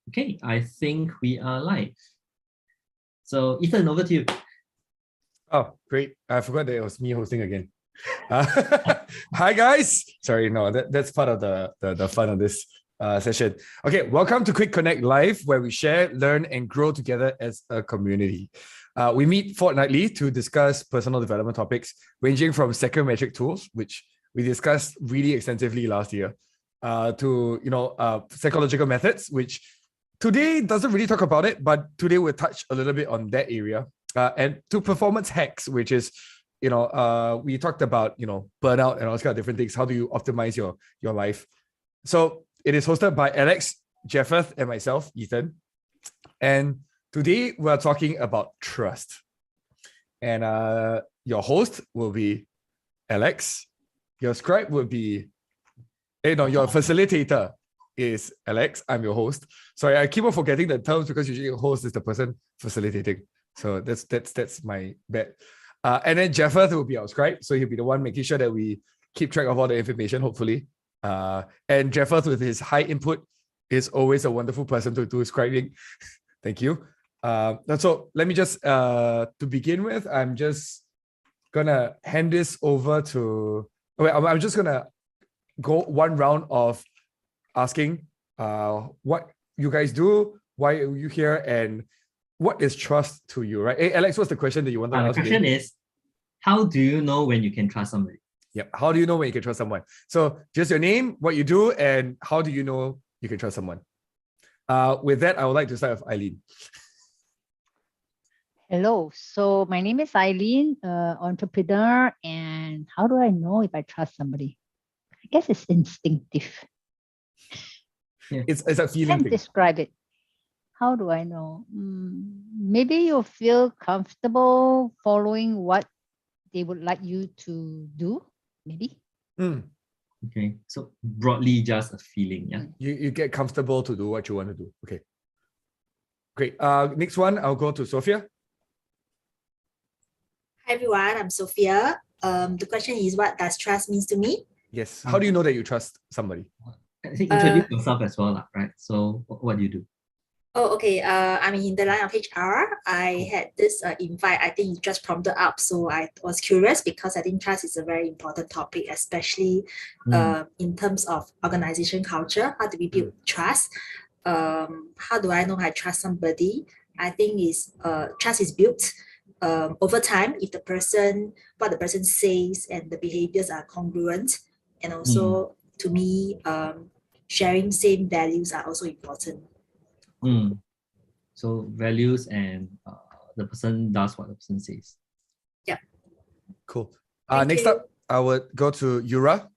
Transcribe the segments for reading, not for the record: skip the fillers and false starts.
Okay, I think we are live. So, Ethan, over to you. Oh, great. I forgot that it was me hosting again. Hi, guys. Sorry, no, that's part of the fun of this session. Okay, welcome to Quick Connect Live, where we share, learn, and grow together as a community. We meet fortnightly to discuss personal development topics, ranging from psychometric tools, which we discussed really extensively last year, to psychological methods, which today doesn't really talk about it, but today we'll touch a little bit on that area. And to performance hacks, which is, we talked about, burnout and all those kind of different things. How do you optimize your life? So it is hosted by Alex, Jeffeth, and myself, Ethan. And today we're talking about trust. And your host will be Alex. Your scribe will be, your facilitator is Alex. I'm your host. Sorry, I keep on forgetting the terms because usually the host is the person facilitating. So that's my bet. And then Jeffeth will be our scribe. So he'll be the one making sure that we keep track of all the information, hopefully. And Jeffeth, with his high input, is always a wonderful person to do scribing. Thank you. So let me just, to begin with, I'm just gonna hand this over to, I'm just gonna go one round of asking what you guys do, why are you here, and what is trust to you, right? Hey, Alex, what's the question that you want to ask? The question is, how do you know when you can trust somebody? Yep. How do you know when you can trust someone? So just your name, what you do, and how do you know you can trust someone? With that, I would like to start with Eileen. Hello. So my name is Eileen, entrepreneur. And how do I know if I trust somebody? I guess it's instinctive. Yeah. It's a feeling. Can't describe it. How do I know? Maybe you feel comfortable following what they would like you to do, maybe. Okay, so broadly just a feeling, yeah. You get comfortable to do what you want to do. Okay, great. Next one, I'll go to Sophia. Hi everyone, I'm Sophia. The question is, what does trust means to me? Yes. How do you know that you trust somebody? I think introduce yourself as well, right? So what do you do? Oh, okay. I'm in the line of HR. I had this invite. I think it just prompted up. So I was curious because I think trust is a very important topic, especially in terms of organization culture. How do we build trust? How do I know I trust somebody? I think trust is built over time if what the person says and the behaviors are congruent. And also, to me, sharing same values are also important. So values and the person does what the person says. Yeah. Cool. Next up, I would go to Yura.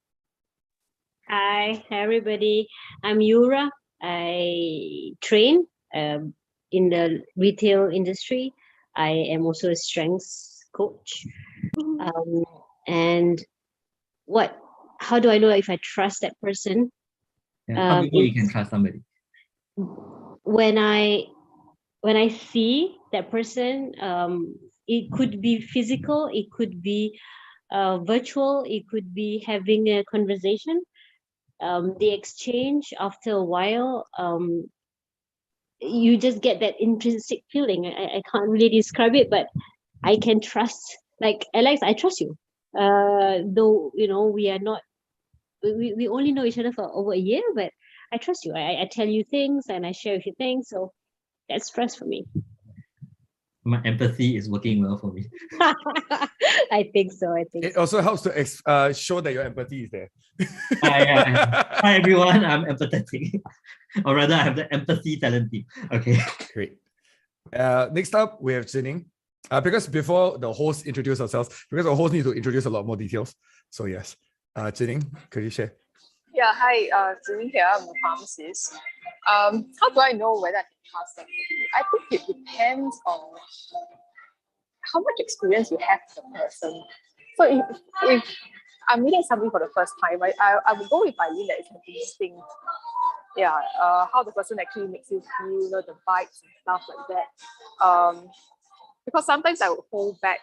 Hi everybody. I'm Yura. I train in the retail industry. I am also a strengths coach. And how do I know if I trust that person? How do you know you can trust somebody? When I see that person, it could be physical, it could be virtual, it could be having a conversation. The exchange, after a while, you just get that intrinsic feeling. I can't really describe it, but I can trust. Like, Alex, I trust you. Though, we are not, we only know each other for over a year, but I trust you. I tell you things and I share with you things. So that's trust for me. My empathy is working well for me. I think so. It also helps to show that your empathy is there. Hi everyone, I'm empathetic. Or rather, I have the empathy talent team. Okay. Great. Next up, we have Jining. Because before the host introduce ourselves, because the host need to introduce a lot more details. So yes, Jining, could you share? Yeah, hi, Jining here. I'm a pharmacist. How do I know whether I can trust somebody? I think it depends on how much experience you have with the person. So if I'm meeting somebody for the first time, I would go with Eileen that it's an instinct. Yeah, how the person actually makes you feel, the vibes and stuff like that. Because sometimes I would hold back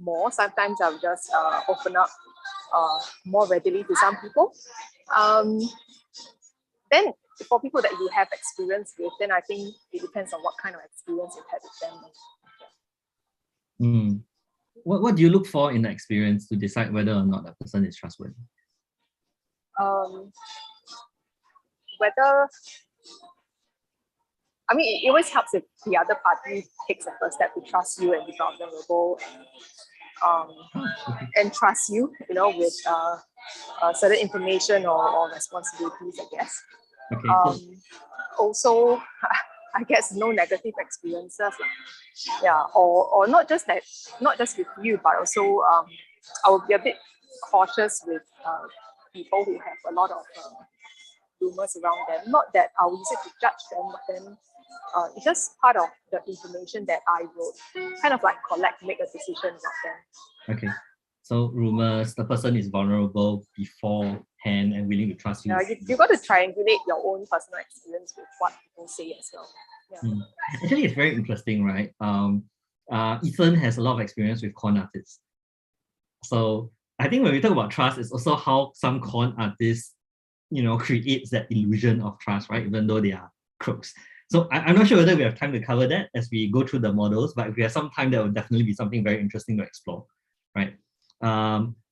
more. Sometimes I'll just open up more readily to some people. Then for people that you have experience with, then I think it depends on what kind of experience you've had with them. What do you look for in the experience to decide whether or not that person is trustworthy? Whether, I mean, it always helps if the other party takes the first step to trust you and be vulnerable and trust you, with certain information or responsibilities, I guess. Okay. Also, I guess no negative experiences, yeah, or not just with you, but also I will be a bit cautious with people who have a lot of rumors around them. Not that I'll use it to judge them, but then it's just part of the information that I will kind of like collect, make a decision about them. Okay. So rumors, the person is vulnerable beforehand and willing to trust you. Yeah, you got to triangulate your own personal experience with what people say as well. Yeah. Actually, it's very interesting, right? Ethan has a lot of experience with con artists. So I think when we talk about trust, it's also how some con artists, creates that illusion of trust, right? Even though they are crooks. So I'm not sure whether we have time to cover that as we go through the models, but if we have some time, that will definitely be something very interesting to explore, right?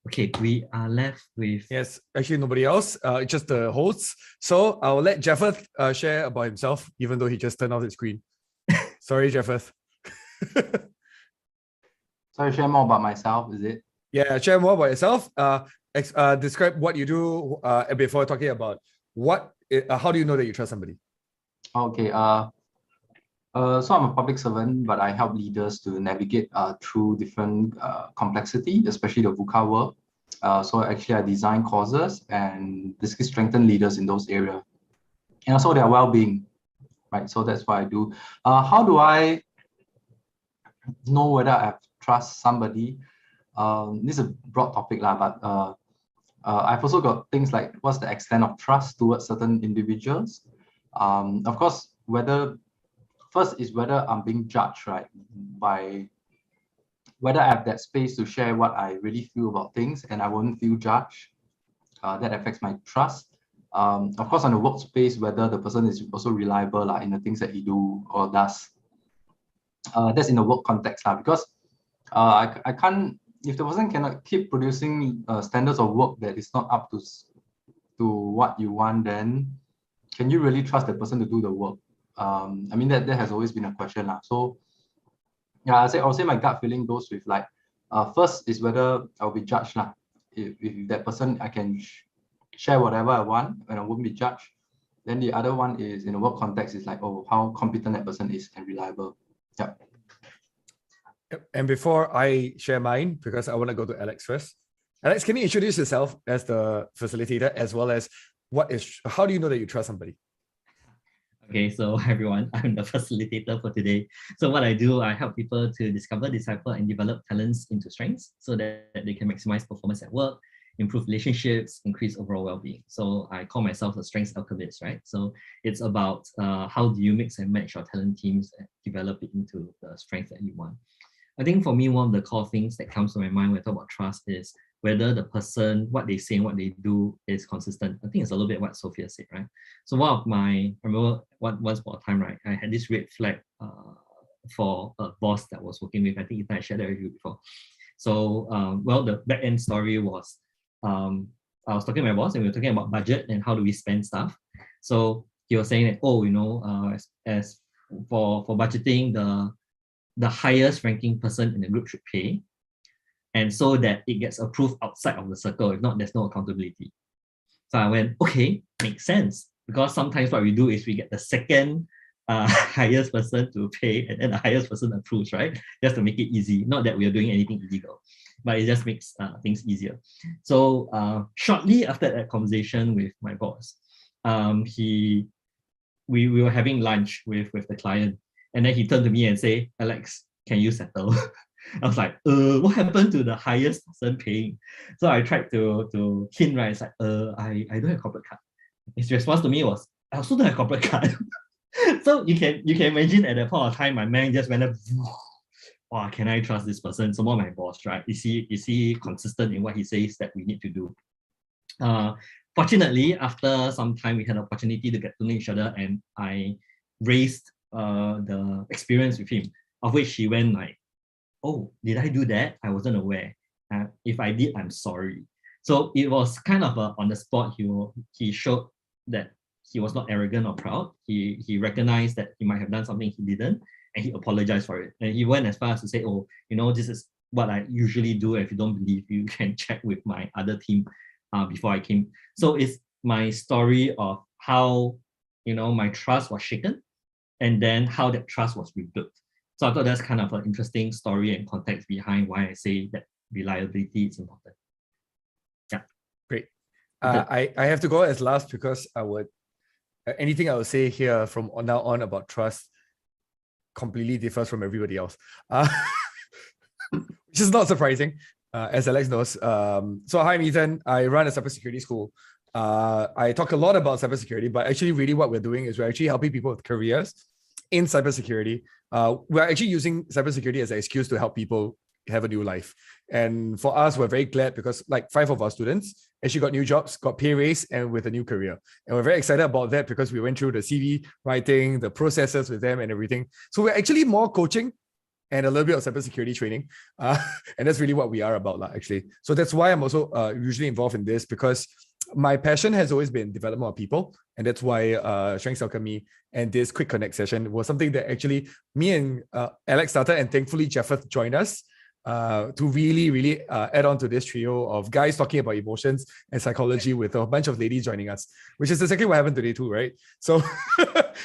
Okay, we are left with... Yes, actually nobody else, it's just the hosts. So I'll let Jeffeth share about himself, even though he just turned off his screen. Sorry, Jeffeth. So share more about myself, is it? Yeah, share more about yourself. Describe what you do before talking about how do you know that you trust somebody? Okay, so I'm a public servant, but I help leaders to navigate through different complexity, especially the VUCA world. So actually I design courses and basically strengthen leaders in those areas. And also their well-being, right? So that's what I do. How do I know whether I trust somebody? This is a broad topic, but I've also got things like what's the extent of trust towards certain individuals. Of course, first is whether I'm being judged, right? By whether I have that space to share what I really feel about things and I won't feel judged. That affects my trust. Of course, on the workspace, whether the person is also reliable in the things that he do or does. That's in the work context, because I can't, if the person cannot keep producing standards of work that is not up to what you want, then can you really trust the person to do the work? I mean, that has always been a question. So yeah, I'll say my gut feeling goes with first is whether I'll be judged. If that person, I can share whatever I want and I won't be judged. Then the other one is in a work context is how competent that person is and reliable. Yeah. And before I share mine, because I want to go to Alex first. Alex, can you introduce yourself as the facilitator, as well as how do you know that you trust somebody? Okay, so everyone, I'm the facilitator for today. So what I do, I help people to discover, decipher, and develop talents into strengths so that they can maximize performance at work, improve relationships, increase overall well-being. So I call myself a strengths alchemist, right? So it's about how do you mix and match your talent teams and develop it into the strength that you want. I think for me, one of the core things that comes to my mind when I talk about trust is whether the person, what they say and what they do is consistent. I think it's a little bit what Sophia said, right? So I remember once upon a time, right, I had this red flag for a boss that I was working with. I think I shared that with you before. So, the back end story was, I was talking to my boss and we were talking about budget and how do we spend stuff. So he was saying that, as for budgeting, the highest ranking person in the group should pay, and so that it gets approved outside of the circle. If not, there's no accountability. So I went, okay, makes sense. Because sometimes what we do is we get the second highest person to pay and then the highest person approves, right? Just to make it easy. Not that we are doing anything illegal, but it just makes things easier. So shortly after that conversation with my boss, we were having lunch with the client. And then he turned to me and say, Alex, can you settle? I was like, what happened to the highest person paying? So I tried to hint, right? It's like, I don't have corporate card. His response to me was, I also don't have corporate card. So you can imagine at that point of time, my mind just went up, wow, can I trust this person? Some more my boss, right? Is he consistent in what he says that we need to do? fortunately, after some time, we had an opportunity to get to know each other, and I raised the experience with him, of which he went like, "Oh, did I do that? I wasn't aware. If I did, I'm sorry." So it was kind of on the spot. He showed that he was not arrogant or proud. He recognized that he might have done something he didn't, and he apologized for it. And he went as far as to say, "Oh, this is what I usually do. If you don't believe, you can check with my other team before I came." So it's my story of how my trust was shaken, and then how that trust was rebuilt. So I thought that's kind of an interesting story and context behind why I say that reliability is important. Yeah. Great. I have to go as last because anything I would say here from now on about trust completely differs from everybody else, which is not surprising, as Alex knows. So hi, I'm Ethan. I run a cybersecurity school. I talk a lot about cybersecurity, but actually really what we're doing is we're actually helping people with careers in cybersecurity. We're actually using cybersecurity as an excuse to help people have a new life. And for us, we're very glad because like 5 of our students actually got new jobs, got pay raise, and with a new career. And we're very excited about that because we went through the CV writing, the processes with them and everything. So we're actually more coaching and a little bit of cybersecurity training. And that's really what we are about, actually. So that's why I'm also usually involved in this, because my passion has always been development of people. And that's why Strengths Alchemy and this Quick Connect session was something that actually me and Alex started, and thankfully Jeffeth joined us to really add on to this trio of guys talking about emotions and psychology with a bunch of ladies joining us, which is exactly what happened today too, right? So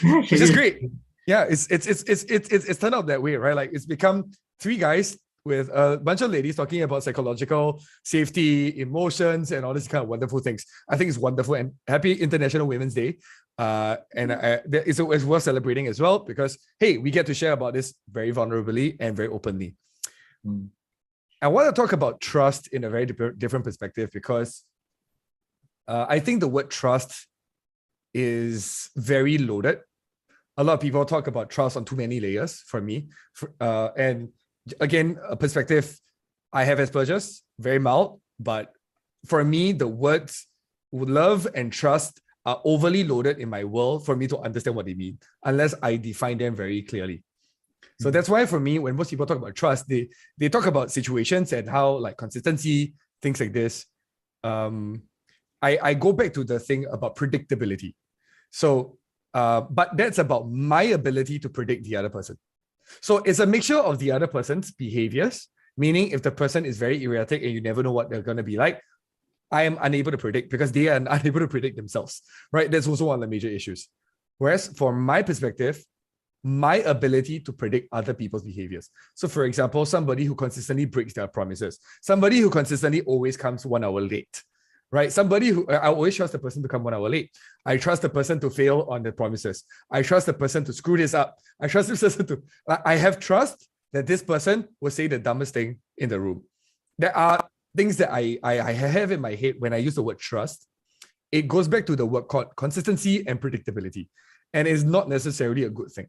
which is great. Yeah, it's turned out that way, right? Like it's become 3 guys with a bunch of ladies talking about psychological safety, emotions, and all these kind of wonderful things. I think it's wonderful, and happy International Women's Day. And it's worth celebrating as well because, hey, we get to share about this very vulnerably and very openly. I want to talk about trust in a very different perspective because I think the word trust is very loaded. A lot of people talk about trust on too many layers for me. And again, a perspective I have Asperger's, very mild, but for me, the words love and trust are overly loaded in my world for me to understand what they mean, unless I define them very clearly. So that's why for me, when most people talk about trust, they talk about situations and how like consistency, things like this. I go back to the thing about predictability. So, but that's about my ability to predict the other person. So it's a mixture of the other person's behaviors, meaning if the person is very erratic and you never know what they're going to be like, I am unable to predict because they are unable to predict themselves, right? That's also one of the major issues. Whereas from my perspective, my ability to predict other people's behaviors. So for example, somebody who consistently breaks their promises, somebody who consistently always comes 1 hour late, right? Somebody who, I always trust the person to come 1 hour late. I trust the person to fail on the promises. I trust the person to screw this up. I trust this person to, I have trust that this person will say the dumbest thing in the room. There are things that I have in my head when I use the word trust. It goes back to the word called consistency and predictability. And it's not necessarily a good thing.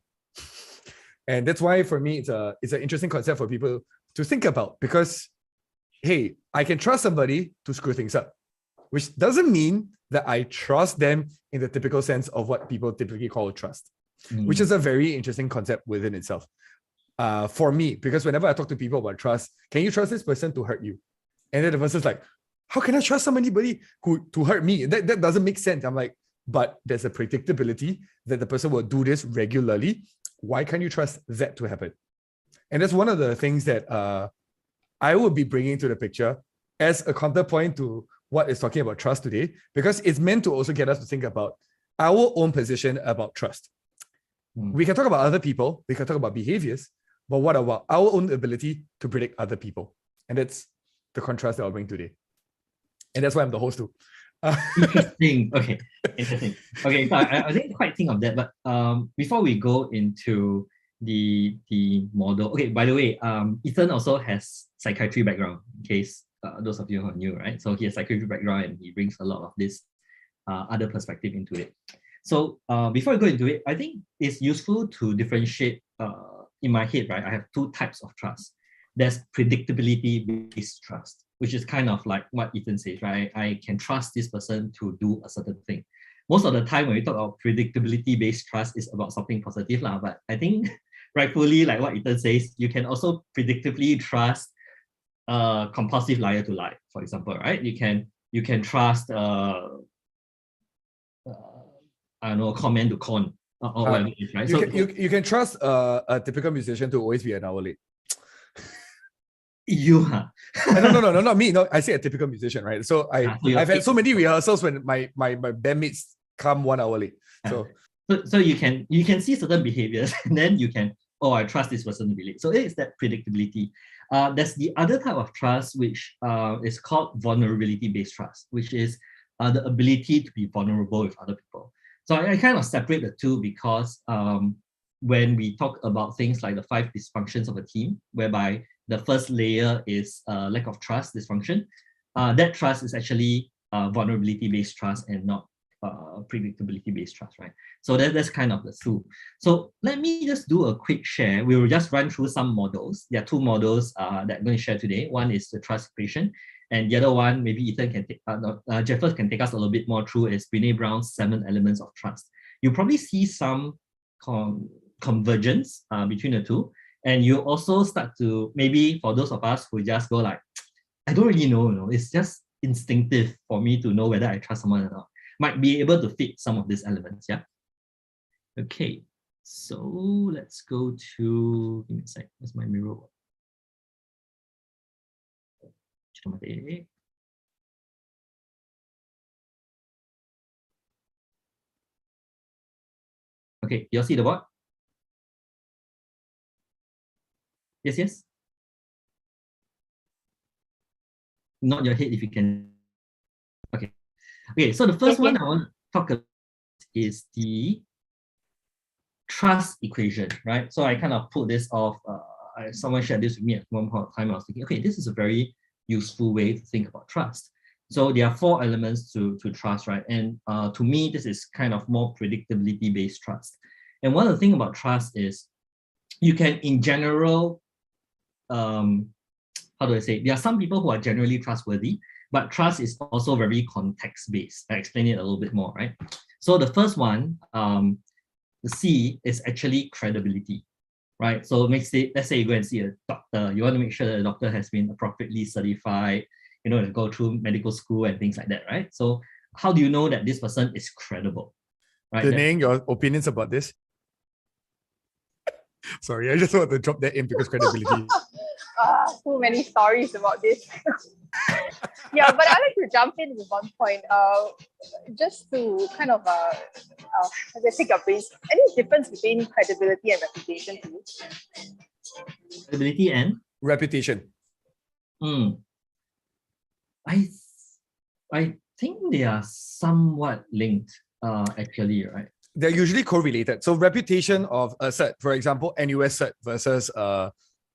And that's why for me, it's an interesting concept for people to think about because, hey, I can trust somebody to screw things up, which doesn't mean that I trust them in the typical sense of what people typically call trust, which is a very interesting concept within itself. For me, because whenever I talk to people about trust, can you trust this person to hurt you? And then the person's like, how can I trust somebody to hurt me? That doesn't make sense. I'm like, but there's a predictability that the person will do this regularly. Why can't you trust that to happen? And that's one of the things that I would be bringing to the picture as a counterpoint to what is talking about trust today, because it's meant to also get us to think about our own position about trust. We can talk about other people, we can talk about behaviors, but what about our own ability to predict other people? And that's the contrast that I'll bring today. And that's why I'm the host too. Interesting. Okay. Interesting. Okay. So I didn't quite think of that, but before we go into the model. Okay. By the way, Ethan also has psychiatry background. In case those of you who are new, right? So he has psychiatry background and he brings a lot of this other perspective into it. So before I go into it, I think it's useful to differentiate. In my head, right? I have 2 types of trust. There's predictability-based trust, which is kind of like what Ethan says, right? I can trust this person to do a certain thing. Most of the time when we talk about predictability-based trust, is about something positive, but I think rightfully, like what Ethan says, you can also predictably trust a compulsive liar to lie, for example, right? You can trust I don't know, comment to con or whatever it is, right? You can trust a typical musician to always be an hour late. No, not me. No, I say a typical musician, right? So I've had so many rehearsals when my bandmates come 1 hour late. So you can see certain behaviors, and then you can, I trust this person to be late. So it is that predictability. There's the other type of trust, which is called vulnerability-based trust, which is the ability to be vulnerable with other people. So I kind of separate the two because when we talk about things like the 5 dysfunctions of a team, whereby the first layer is lack of trust, dysfunction, that trust is actually vulnerability-based trust and not predictability-based trust, right? So that's kind of the two. So let me just do a quick share. We will just run through some models. There are 2 models that I'm going to share today. One is the trust equation, and the other one, maybe Ethan can take, Jeffers can take us a little bit more through, is Brene Brown's 7 elements of trust. You probably see some convergence between the two, and you also start to, maybe for those of us who just go like, I don't really know, it's just instinctive for me to know whether I trust someone or not, might be able to fit some of these elements, yeah? Okay, so let's go to, give me a sec, where's my mirror? Okay, you all see the board? Yes? Nod your head if you can. Okay, so the first one I want to talk about is the trust equation, right? So I kind of put this off. Someone shared this with me at one point of time. I was thinking, okay, this is a very useful way to think about trust. So there are 4 elements to trust, right? And to me, this is kind of more predictability-based trust. And one of the things about trust is you can, in general, how do I say? There are some people who are generally trustworthy, but trust is also very context-based. I explain it a little bit more, right? So the first one, the C, is actually credibility, right? So let's say you go and see a doctor. You want to make sure that the doctor has been appropriately certified, to go through medical school and things like that, right? So how do you know that this person is credible, right? Denying your opinions about this? Sorry, I just want to drop that in because credibility. Too many stories about this. Yeah, but I'd like to jump in with one point. Just to kind of pick your brains. Any difference between credibility and reputation to you? Credibility and reputation. I think they are somewhat linked, actually, right? They're usually correlated. So reputation of a cert, for example, NUS cert versus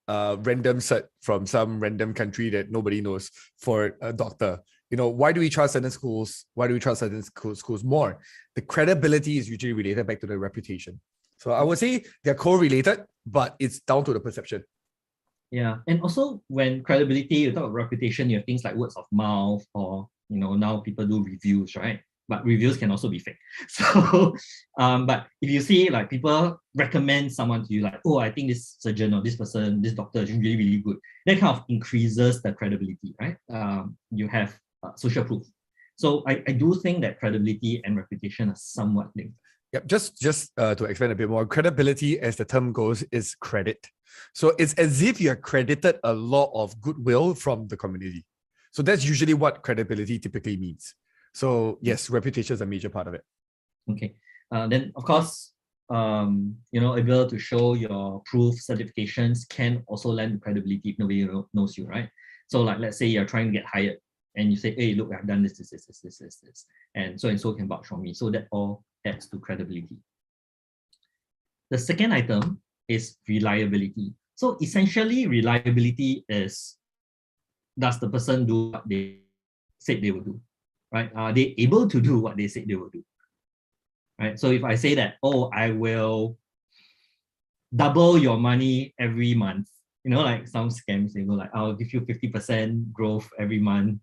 random cert from some random country that nobody knows for a doctor. Why do we trust certain schools? Why do we trust certain schools more? The credibility is usually related back to the reputation. So I would say they're correlated, but it's down to the perception. Yeah, and also when credibility, you talk about reputation, you have things like words of mouth, or now people do reviews, right? But reviews can also be fake. So, but if you see like people recommend someone to you, like, oh, I think this surgeon or this person, this doctor is really, really good, that kind of increases the credibility, right? You have social proof. So I do think that credibility and reputation are somewhat linked. Yep, just to explain a bit more, credibility, as the term goes, is credit. So it's as if you're credited a lot of goodwill from the community. So that's usually what credibility typically means. So yes, reputation is a major part of it. Okay. Then of course, able to show your proof certifications can also lend to credibility if nobody knows you, right? So like, let's say you're trying to get hired and you say, hey, look, I've done this, and so can vouch for me. So that all adds to credibility. The second item is reliability. So essentially, reliability is, does the person do what they said they will do, right? Are they able to do what they said they will do, right? So if I say that, oh, I will double your money every month, like some scams, they go like, I'll give you 50% growth every month.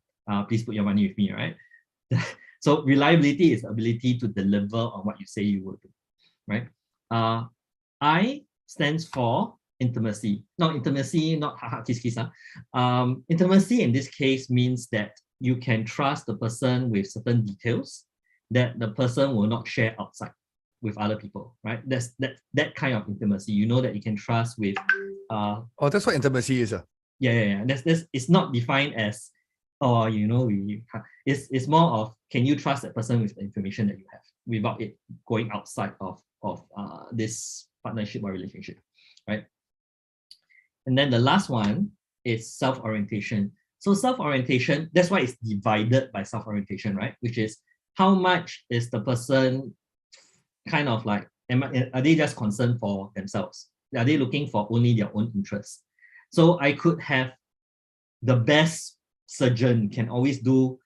Please put your money with me, right? So reliability is the ability to deliver on what you say you will do, right? I stands for intimacy. Not intimacy, not kiss kiss. Intimacy in this case means that you can trust the person with certain details that the person will not share outside with other people, right? That's that kind of intimacy. You know that you can trust with. Oh, that's what intimacy is. Yeah. That's it's not defined as, oh, it's more of, can you trust that person with the information that you have without it going outside of this partnership or relationship, right? And then the last one is self-orientation. So self-orientation, that's why it's divided by self-orientation, right? Which is how much is the person kind of like, are they just concerned for themselves? Are they looking for only their own interests? So I could have the best surgeon, can always do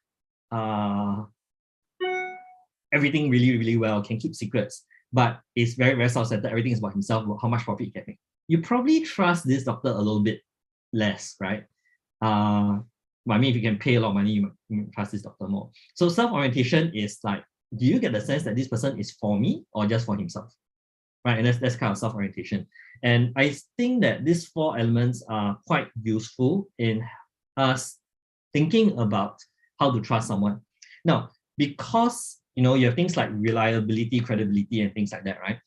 everything really, really well, can keep secrets, but is very, very self-centered. Everything is about himself, how much profit he can make. You probably trust this doctor a little bit less, right? I mean, if you can pay a lot of money, you trust this doctor more. So self-orientation is like, do you get the sense that this person is for me or just for himself? Right, and that's kind of self-orientation. And I think that these 4 elements are quite useful in us thinking about how to trust someone. Now, because you have things like reliability, credibility, and things like that, right?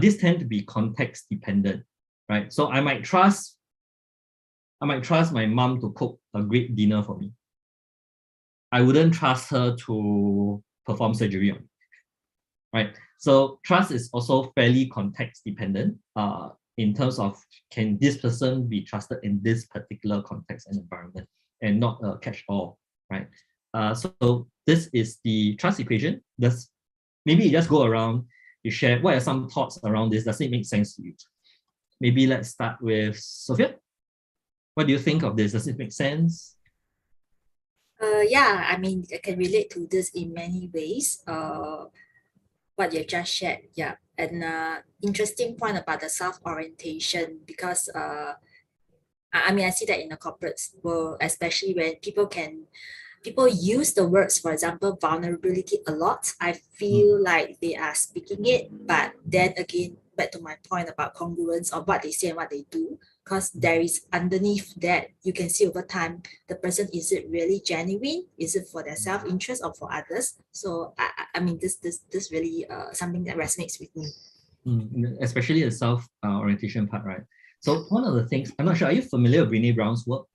These tend to be context dependent, right? So I might trust my mom to cook a great dinner for me. I wouldn't trust her to perform surgery on me, right? So trust is also fairly context dependent in terms of, can this person be trusted in this particular context and environment, and not a catch-all, right? So this is the trust equation. Maybe you just go around, you share what are some thoughts around this. Does it make sense to you? Maybe let's start with Sophia. What do you think of this? Does it make sense? Yeah, I mean, I can relate to this in many ways. What you just shared, yeah. And interesting point about the self-orientation, because I mean, I see that in the corporate world, especially when people use the words, for example, vulnerability a lot. I feel like they are speaking it, but then again, back to my point about congruence of what they say and what they do, because there is underneath that, you can see over time, the person, is it really genuine? Is it for their self-interest or for others? So I mean, this really something that resonates with me. Especially the self-orientation part, right? So one of the things, I'm not sure, are you familiar with Brene Brown's work?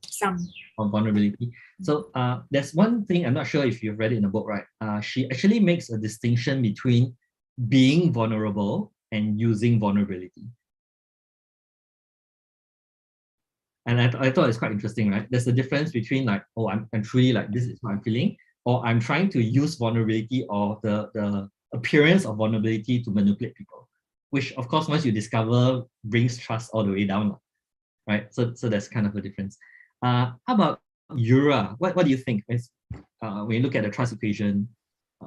Some. On vulnerability. So there's one thing, I'm not sure if you've read it in the book, right? She actually makes a distinction between being vulnerable and using vulnerability. And I thought it's quite interesting, right? There's a difference between like, oh, I'm truly like, this is what I'm feeling, or I'm trying to use vulnerability or the appearance of vulnerability to manipulate people, which of course, once you discover, brings trust all the way down, right? So that's kind of a difference. How about Yura? What do you think when you look at the trust equation?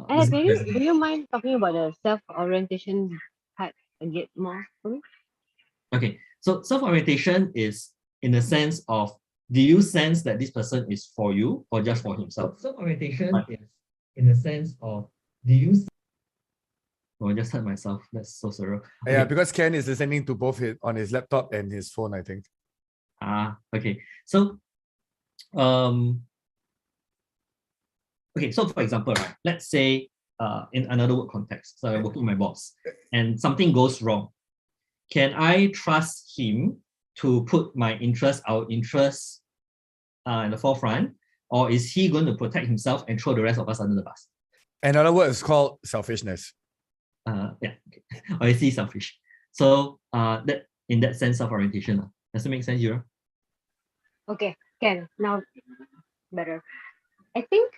Do you mind talking about the self-orientation part a bit more for me? Okay, so self-orientation is in the sense of, do you sense that this person is for you or just for himself? Self-orientation is in the sense of, do you... Oh, I just heard myself. That's so surreal. Okay. Yeah, because Ken is listening to both on his laptop and his phone, I think. Okay. So, okay, so for example, right, let's say in another work context, so I'm working with my boss and something goes wrong. Can I trust him to put our interests in the forefront, or is he going to protect himself and throw the rest of us under the bus? Another word is called selfishness. Yeah, okay. Or is he selfish? So that in that sense of orientation, does it make sense, Yura? Okay, Ken, now better. I think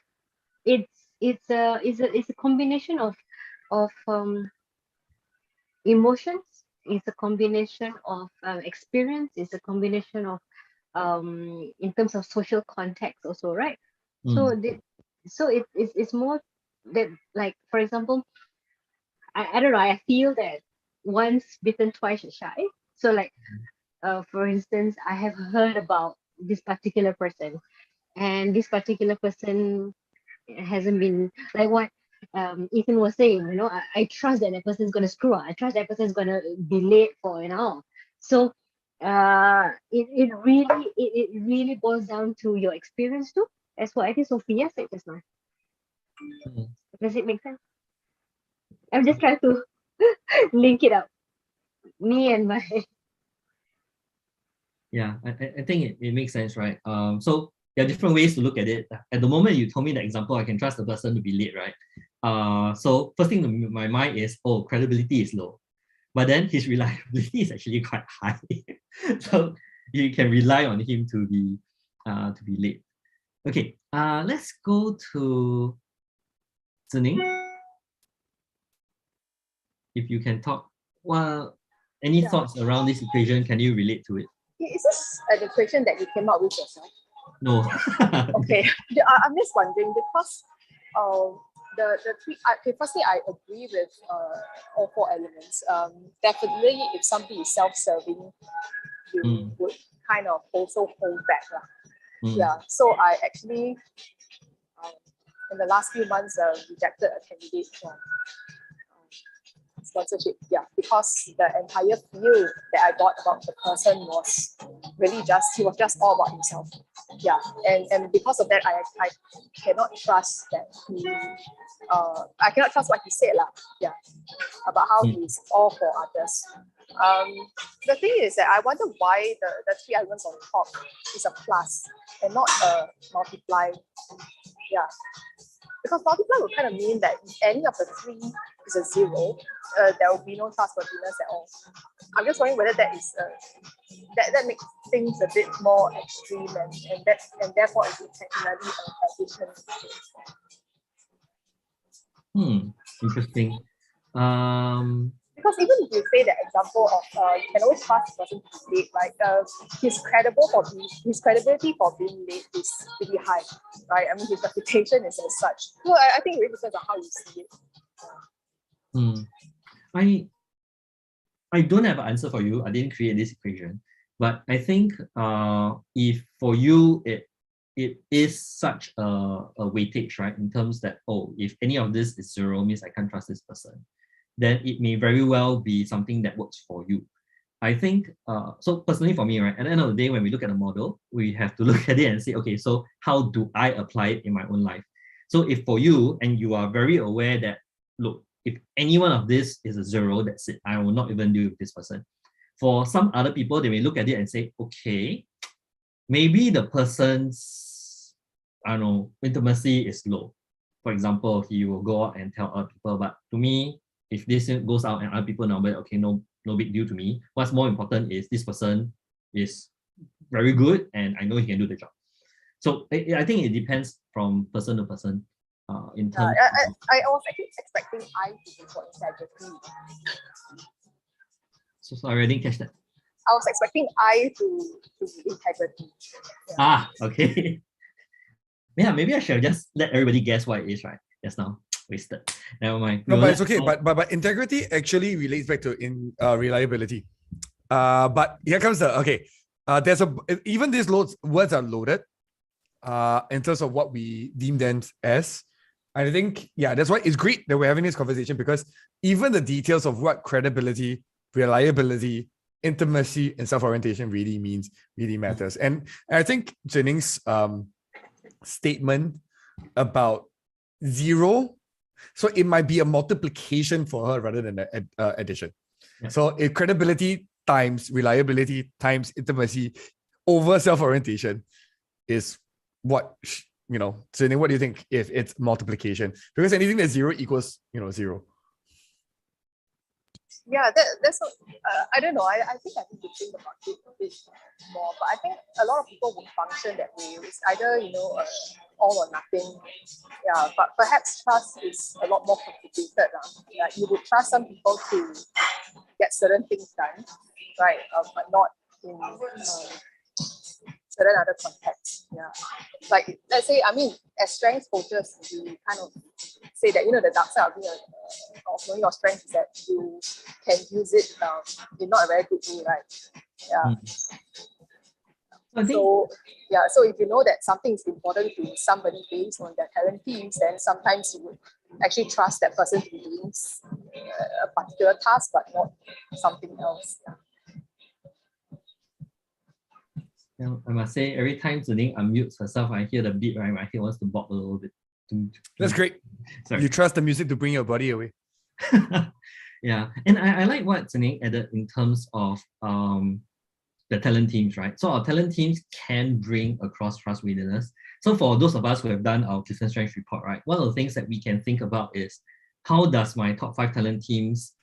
it's a combination of emotions. It's a combination of experience. It's a combination of in terms of social context also, right? So it's more that, like, for example, I don't know, I feel that once bitten twice shy. So like for instance, I have heard about this particular person, and this particular person hasn't been like what Ethan was saying. I trust that person is gonna screw up. I trust that person is gonna be late for So it really boils down to your experience too. That's what I think Sophia said just now. Mm. Does it make sense? I'm just trying to link it up. Me and my Yeah, I think it makes sense, right? So there are different ways to look at it. At the moment you told me the example, I can trust the person to be late, right? So first thing in my mind is, oh, credibility is low, but then his reliability is actually quite high. So you can rely on him to be late. Okay, let's go to Zining. If you can talk, well, any thoughts around this equation? Can you relate to it? Is this an equation that you came up with yourself? No. Okay. I'm just wondering because the three. Okay, firstly, I agree with all four elements. Definitely, if something is self-serving, you would kind of also hold back, Yeah. So I actually, in the last few months, rejected a candidate from sponsorship, because the entire view that I got about the person was really he was just all about himself. And because of that, I cannot trust that I cannot trust what he said, about how he's all for others. The thing is that I wonder why the three elements on top is a plus and not a multiply. Because multiply would kind of mean that if any of the three is a zero, there will be no trustworthiness at all. I'm just wondering whether that is that makes things a bit more extreme and therefore it's technically a different. Interesting. Because even if you say the example of you can always trust the person to be late, like his credibility for being late is pretty high, right? I mean, his reputation is as such. So I think it really depends on how you see it. I don't have an answer for you. I didn't create this equation, but I think if for you it is such a weightage, right? In terms that, oh, if any of this is zero, means I can't trust this person, then it may very well be something that works for you. I think, so personally for me, right, at the end of the day, when we look at a model, we have to look at it and say, okay, so how do I apply it in my own life? So if for you, and you are very aware that, look, if any one of this is a zero, that's it, I will not even deal with this person. For some other people, they may look at it and say, okay, maybe the person's, I don't know, intimacy is low. For example, he will go out and tell other people, but to me, if this goes out and other people know about it, okay, no big deal to me. What's more important is this person is very good and I know he can do the job. So I think it depends from person to person. In terms I was actually expecting I to be for integrity. So sorry, I didn't catch that. I was expecting I to be integrity. Okay. Yeah, maybe I should just let everybody guess what it is, right? Just now. Wasted. Never mind. No, but it's okay. But integrity actually relates back to reliability. But here comes there's even these words are loaded in terms of what we deem them as. I think, that's why it's great that we're having this conversation, because even the details of what credibility, reliability, intimacy, and self-orientation really matters. And I think Jennings' statement about zero, so it might be a multiplication for her rather than an addition. Yeah. So if credibility times reliability times intimacy over self-orientation is what, Jenny, what do you think if it's multiplication? Because anything that's zero equals, zero. Yeah, that's what, I don't know. I think I need to think about it a bit more. But I think a lot of people would function that way. It's either, all or nothing. Yeah, but perhaps trust is a lot more complicated. Like you would trust some people to get certain things done, right? But not in certain other contexts. Yeah. Like, let's say, as strength coaches, we kind of say that, the dark side of knowing your strength is that you can use it in not a very good way, right? Yeah. I think, So yeah, so if you know that something is important to somebody based on their talent teams, then sometimes you would actually trust that person to be doing a particular task, but not something else. yeah, I must say, every time Zining unmutes herself, I hear the beat, right? My head wants to bop a little bit. That's great. Sorry. You trust the music to bring your body away. Yeah, and I like what Zining added in terms of the talent teams, right? So our talent teams can bring across trustworthiness. So for those of us who have done our Christian Strengths report, right, one of the things that we can think about is how does my top 5 talent teams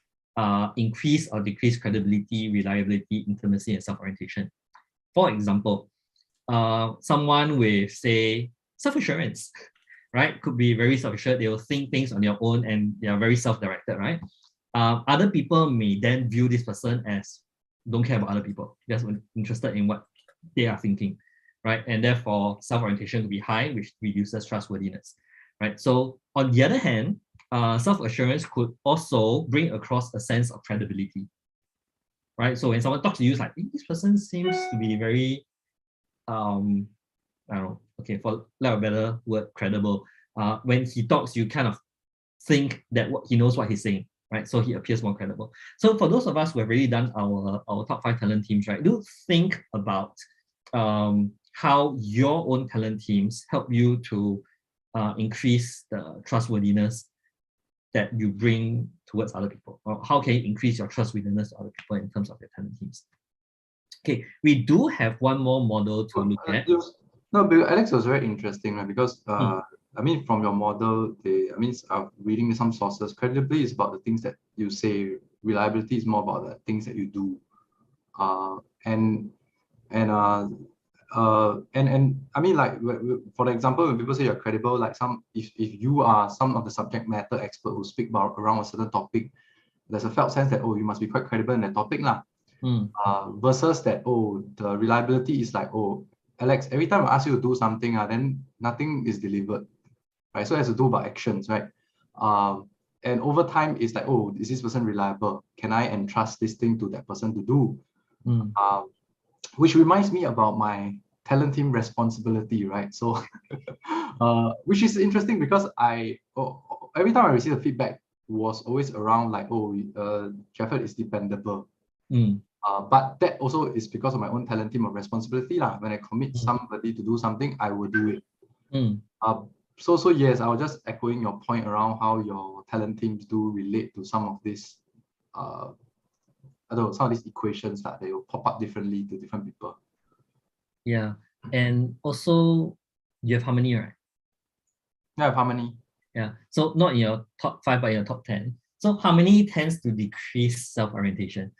increase or decrease credibility, reliability, intimacy, and self-orientation? For example, someone with, say, self-assurance, right, could be very self-assured. They will think things on their own and they are very self-directed, right? Other people may then view this person as don't care about other people, just interested in what they are thinking, right? And therefore, self-orientation will be high, which reduces trustworthiness, right? So on the other hand, self-assurance could also bring across a sense of credibility, right? So when someone talks to you, it's like, this person seems to be very, I don't know, okay, for lack of a better word, credible. When he talks, you kind of think that he knows what he's saying, right? So he appears more credible. So for those of us who have already done our top 5 talent teams, right, do think about how your own talent teams help you to increase the trustworthiness that you bring towards other people, or how can you increase your trustworthiness to other people in terms of your talent teams. Okay, we do have one more model to look at. No, but Alex was very interesting, right? Because I mean, from your model, reading some sources, credibility is about the things that you say. Reliability is more about the things that you do. And I mean, like, for example, when people say you're credible, like if you are some of the subject matter expert who speak about around a certain topic, there's a felt sense that, oh, you must be quite credible in that topic lah. Versus that, oh, the reliability is like, oh, Alex, every time I ask you to do something, then nothing is delivered, right? So it has to do about actions, right? And over time, it's like, oh, is this person reliable? Can I entrust this thing to that person to do? Which reminds me about my talent team responsibility, right? So, which is interesting because every time I receive the feedback was always around like, oh, Jefford is dependable. But that also is because of my own talent team of responsibility lah. When I commit somebody to do something, I will do it. So yes, I was just echoing your point around how your talent teams do relate to some of these, some of these equations that they will pop up differently to different people. Yeah, and also you have harmony, right? Yeah, I have harmony. Yeah, so not in your top 5, but in your top 10. So harmony tends to decrease self-orientation,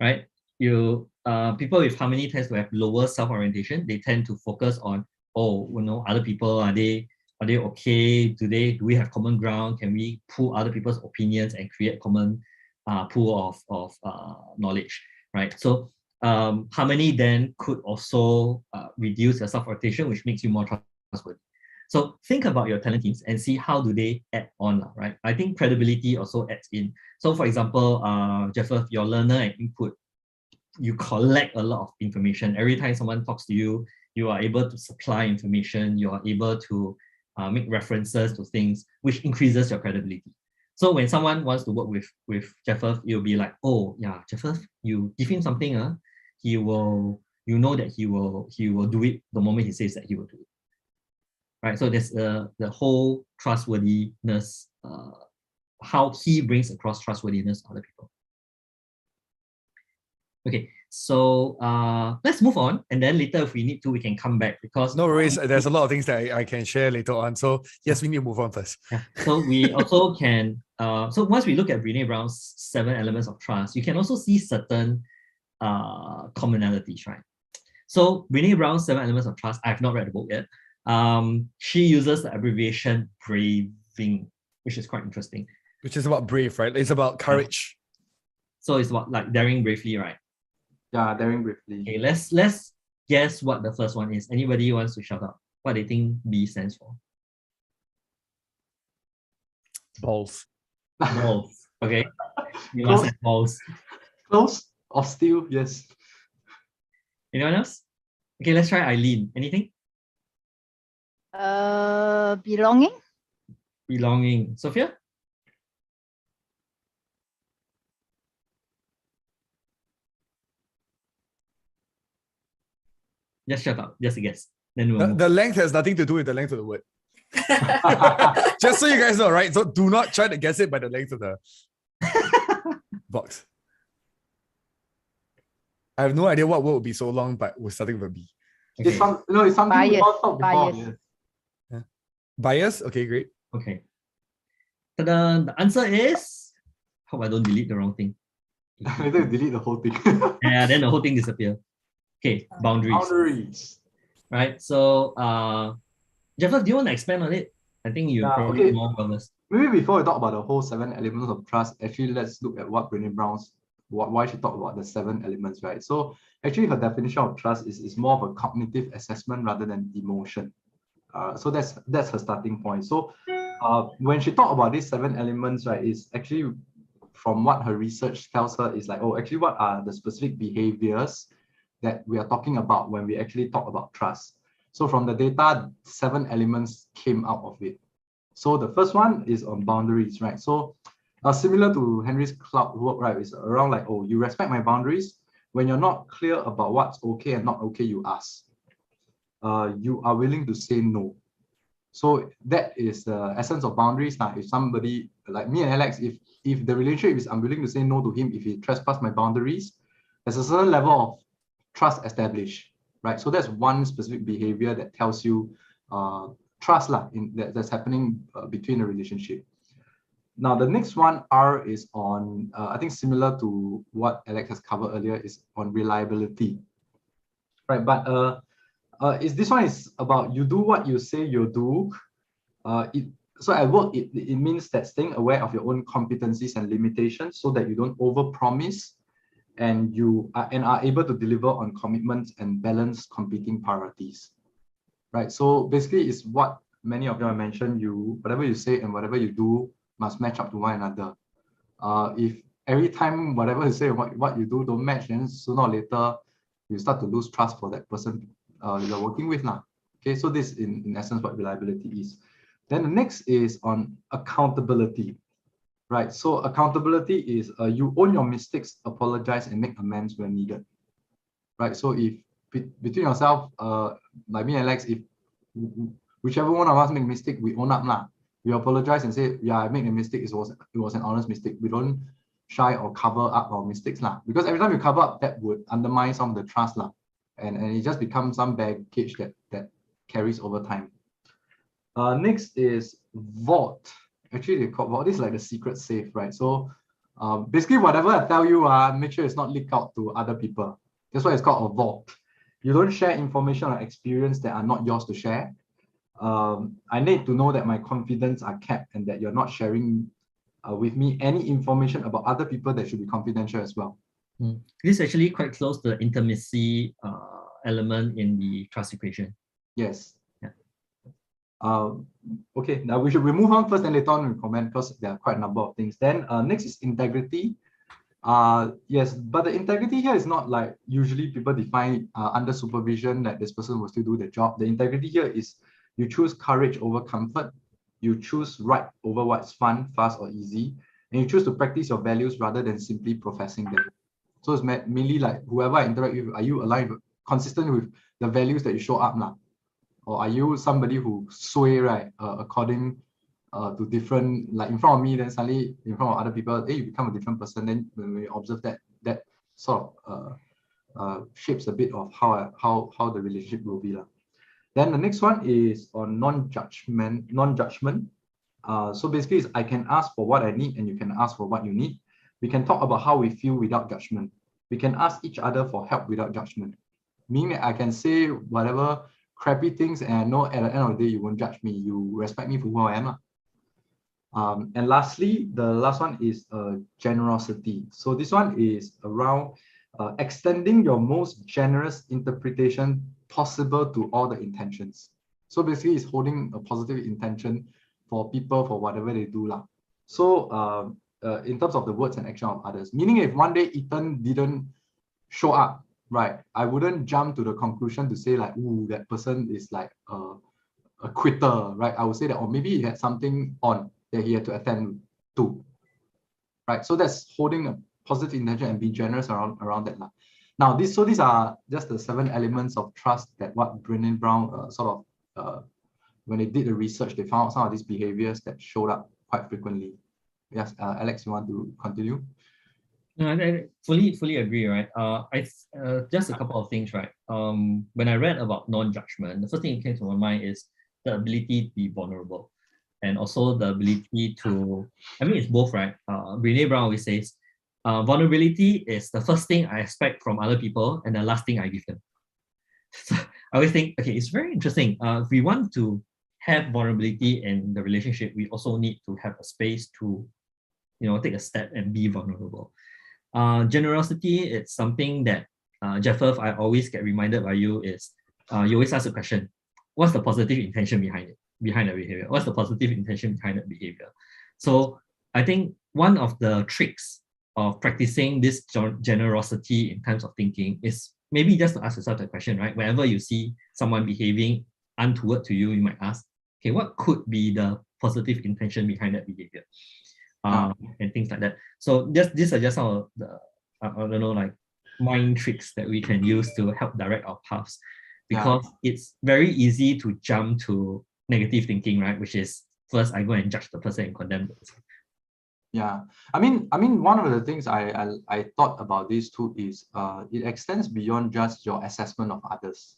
right? People with harmony tends to have lower self-orientation. They tend to focus on, other people, are they okay? Do we have common ground? Can we pull other people's opinions and create common pool of knowledge, right? So harmony then could also reduce your self-orientation, which makes you more trustworthy. So think about your talent teams and see how do they add on, right? I think credibility also adds in. So for example, Jefford, your learner and input, you collect a lot of information. Every time someone talks to you, you are able to supply information, you are able to make references to things, which increases your credibility. So when someone wants to work with Jefford, you'll be like, oh yeah, Jefford, you give him something, he will do it the moment he says that he will do it. Right, so there's the whole trustworthiness, how he brings across trustworthiness to other people. Okay, so let's move on, and then later if we need to, we can come back because no worries. There's a lot of things that I can share later on. So yes, we need to move on first. Yeah. So we also can. So once we look at Brene Brown's 7 elements of trust, you can also see certain commonalities, right? So Brene Brown's 7 elements of trust. I have not read the book yet. She uses the abbreviation BRAVING, which is quite interesting. Which is about brave, right? It's about courage. So it's about like daring bravely, right? Yeah, daring bravely. Okay, let's guess what the first one is. Anybody wants to shout out what they think B stands for? Balls. Balls. Okay. You must have balls. Close. Of steel, yes. Anyone else? Okay, let's try Eileen. Anything? Belonging. Belonging. Sophia? Just shut up. Just a guess. Then we'll move. The length has nothing to do with the length of the word. Just so you guys know, right? So do not try to guess it by the length of the box. I have no idea what word would be so long, but we're starting with a B. It's, it's something we Bias, all talked before. bias. Yes. Bias? Okay, great. Okay. Ta-da! The answer is, hope I don't delete the wrong thing. Later you delete the whole thing. Yeah, then the whole thing disappear. Okay, boundaries. Boundaries. Right. So Jeffers, do you want to expand on it? I think you're Yeah, probably okay. more well-versed. Maybe before we talk about the whole 7 elements of trust, actually let's look at what Brene Brown's why she talked about the 7 elements, right? So actually her definition of trust is more of a cognitive assessment rather than emotion. So that's her starting point. So when she talked about these 7 elements, right, is actually from what her research tells her is like, oh, actually what are the specific behaviors that we are talking about when we actually talk about trust. So from the data, 7 elements came out of it. So the first one is on boundaries, right? So similar to Henry's cloud work, right, is around like, oh, you respect my boundaries. When you're not clear about what's okay and not okay, you ask. You are willing to say no. So that is the essence of boundaries. Now, if somebody like me and Alex, if the relationship is I'm willing to say no to him if he trespasses my boundaries, there's a certain level of trust established, right? So that's one specific behavior that tells you trust that's happening between a relationship. Now, the next one, R, is on, I think similar to what Alex has covered earlier, is on reliability, right? But this one is about you do what you say you'll do. So at work, it means that staying aware of your own competencies and limitations so that you don't overpromise and you are able to deliver on commitments and balance competing priorities, right? So basically, it's what many of you have mentioned. Whatever you say and whatever you do must match up to one another. If every time whatever you say and what you do don't match, then sooner or later you start to lose trust for that person you're working with now. Okay, so this in essence what reliability is. Then the next is on accountability, right? So accountability is you own your mistakes, apologize, and make amends when needed, right? So if between yourself, like me and Alex, if whichever one of us make mistake, we own up now. We apologize and say, yeah, I made a mistake. It was an honest mistake. We don't shy or cover up our mistakes lah. Because every time you cover up, that would undermine some of the trust lah. And it just becomes some baggage that carries over time. Next is vault. Actually, they call vault. This is like the secret safe, right? So basically, whatever I tell you, make sure it's not leaked out to other people. That's why it's called a vault. You don't share information or experience that are not yours to share. I need to know that my confidence are kept and that you're not sharing with me any information about other people that should be confidential as well. This is actually quite close to the intimacy element in the trust equation. Yes. Yeah. Okay, now we move on first and later on we comment because there are quite a number of things. Then next is integrity. Yes, but the integrity here is not like usually people define under supervision that this person will still do the job. The integrity here is you choose courage over comfort, you choose right over what's fun, fast, or easy, and you choose to practice your values rather than simply professing them. So it's mainly like whoever I interact with, are you aligned, consistent with the values that you show up now? Or are you somebody who sway, right, according to different, like in front of me, then suddenly in front of other people, hey, you become a different person. Then when we observe that sort of shapes a bit of how the relationship will be. Then the next one is on non-judgment. So basically, I can ask for what I need and you can ask for what you need. We can talk about how we feel without judgment. We can ask each other for help without judgment. Meaning I can say whatever crappy things and I know at the end of the day, you won't judge me. You respect me for who I am. And lastly, the last one is generosity. So this one is around extending your most generous interpretation possible to all the intentions. So basically, it's holding a positive intention for people for whatever they do lah. So in terms of the words and action of others, meaning if one day Ethan didn't show up, right, I wouldn't jump to the conclusion to say like, ooh, that person is like a quitter, right? I would say that, or maybe he had something on that he had to attend to, right? So that's holding a positive intention and be generous around that. Now, these are just the 7 elements of trust that what Brene Brown when they did the research, they found some of these behaviors that showed up quite frequently. Yes, Alex, you want to continue? No, I fully agree, right? Just a couple of things, right? When I read about non-judgment, the first thing that came to my mind is the ability to be vulnerable, and also the ability to, I mean, it's both, right? Brene Brown always says, vulnerability is the first thing I expect from other people and the last thing I give them. So I always think, okay, it's very interesting. If we want to have vulnerability in the relationship, we also need to have a space to, take a step and be vulnerable. Generosity, it's something that, Jeffers, I always get reminded by you is, you always ask a question, what's the positive intention behind it, behind the behavior? What's the positive intention behind that behavior? So I think one of the tricks of practicing this generosity in terms of thinking is maybe just to ask yourself the question, right? Whenever you see someone behaving untoward to you, you might ask, okay, what could be the positive intention behind that behavior? And things like that. So these are just some of the, I don't know, like mind tricks that we can use to help direct our paths, because it's very easy to jump to negative thinking, right? Which is first I go and judge the person and condemn the person. Yeah, I mean, one of the things I thought about this too is it extends beyond just your assessment of others.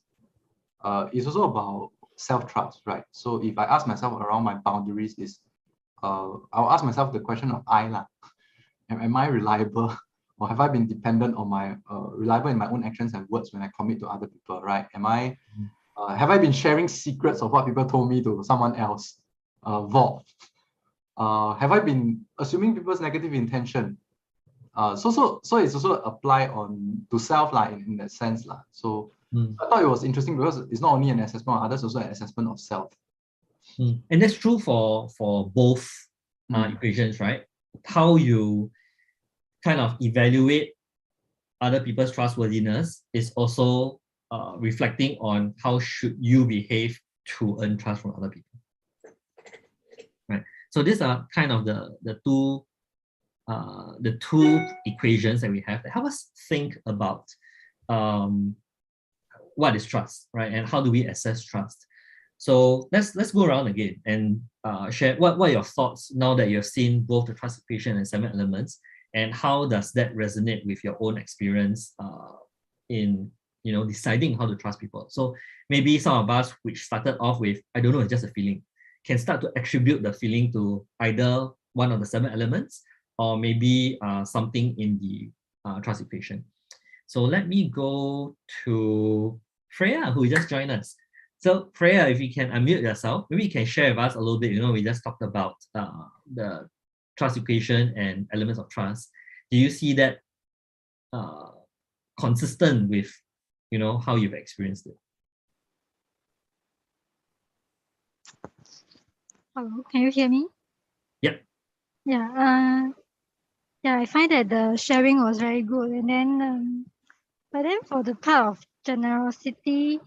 It's also about self-trust, right? So if I ask myself around my boundaries, I'll ask myself the question of am I reliable, or have I been dependent on my reliable in my own actions and words when I commit to other people, right? Am I have I been sharing secrets of what people told me to someone else? Vault. Have I been assuming people's negative intention? So it's also apply to self in that sense So I thought it was interesting because it's not only an assessment of others, also an assessment of self. And that's true for both equations, right? How you kind of evaluate other people's trustworthiness is also reflecting on how should you behave to earn trust from other people, right? So these are kind of the two equations that we have that help us think about what is trust, right? And how do we assess trust? So let's go around again and share what are your thoughts now that you've seen both the trust equation and 7 elements, and how does that resonate with your own experience in deciding how to trust people? So maybe some of us which started off with, I don't know, it's just a feeling, can start to attribute the feeling to either one of the 7 elements or maybe something in the trust equation. So let me go to Freya, who just joined us. So Freya, if you can unmute yourself, maybe you can share with us a little bit. We just talked about the trust equation and elements of trust. Do you see that consistent with how you've experienced it? Hello, can you hear me? Yep. Yeah. Yeah, I find that the sharing was very good, and then but then for the part of generosity,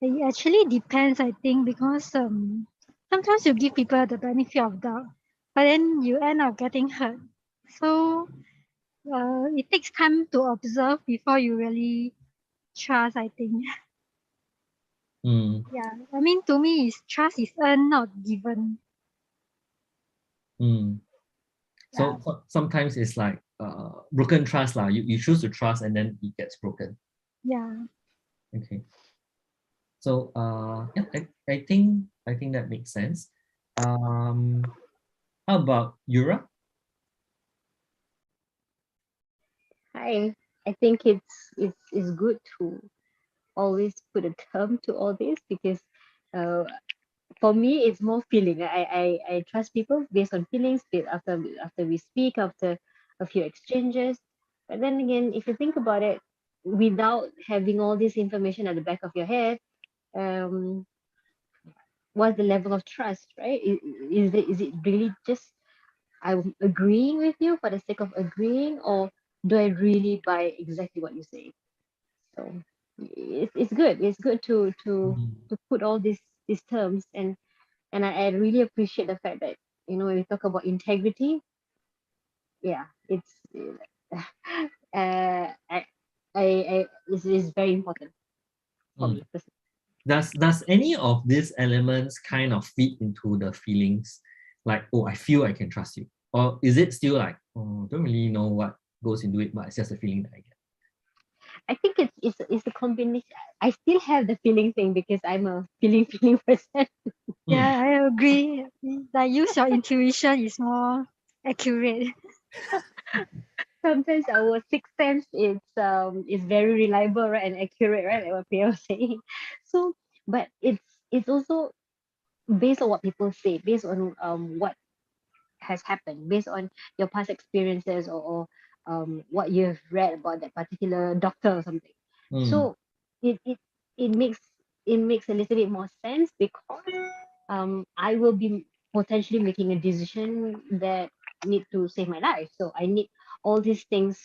it actually depends, I think, because sometimes you give people the benefit of doubt, but then you end up getting hurt. So it takes time to observe before you really trust, I think. Yeah, I mean, to me, trust is earned, not given. So sometimes it's like broken trust. You choose to trust and then it gets broken. Yeah. Okay. So yeah, I think that makes sense. How about Yura? Hi, I think it's good to always put a term to all this, because for me it's more feeling. I trust people based on feelings, after we speak, after a few exchanges. But then again, if you think about it, without having all this information at the back of your head, what's the level of trust, right? Is it really just I'm agreeing with you for the sake of agreeing, or do I really buy exactly what you say? So it's good. It's good to put all these terms, and I really appreciate the fact that, when we talk about integrity, yeah, it's it's very important for me personally. Does any of these elements kind of fit into the feelings? Like, oh, I feel I can trust you. Or is it still like, oh, don't really know what goes into it, but it's just a feeling that I get? I think it's a combination. I still have the feeling thing because I'm a feeling person. Yeah, I agree. Like use your intuition is more accurate. Sometimes our sixth sense is very reliable, right, and accurate, right, like what Priya was saying. So, but it's also based on what people say, based on what has happened, based on your past experiences, or what you've read about that particular doctor or something. So it it it makes it makes a little bit more sense because I will be potentially making a decision that need to save my life. So I need all these things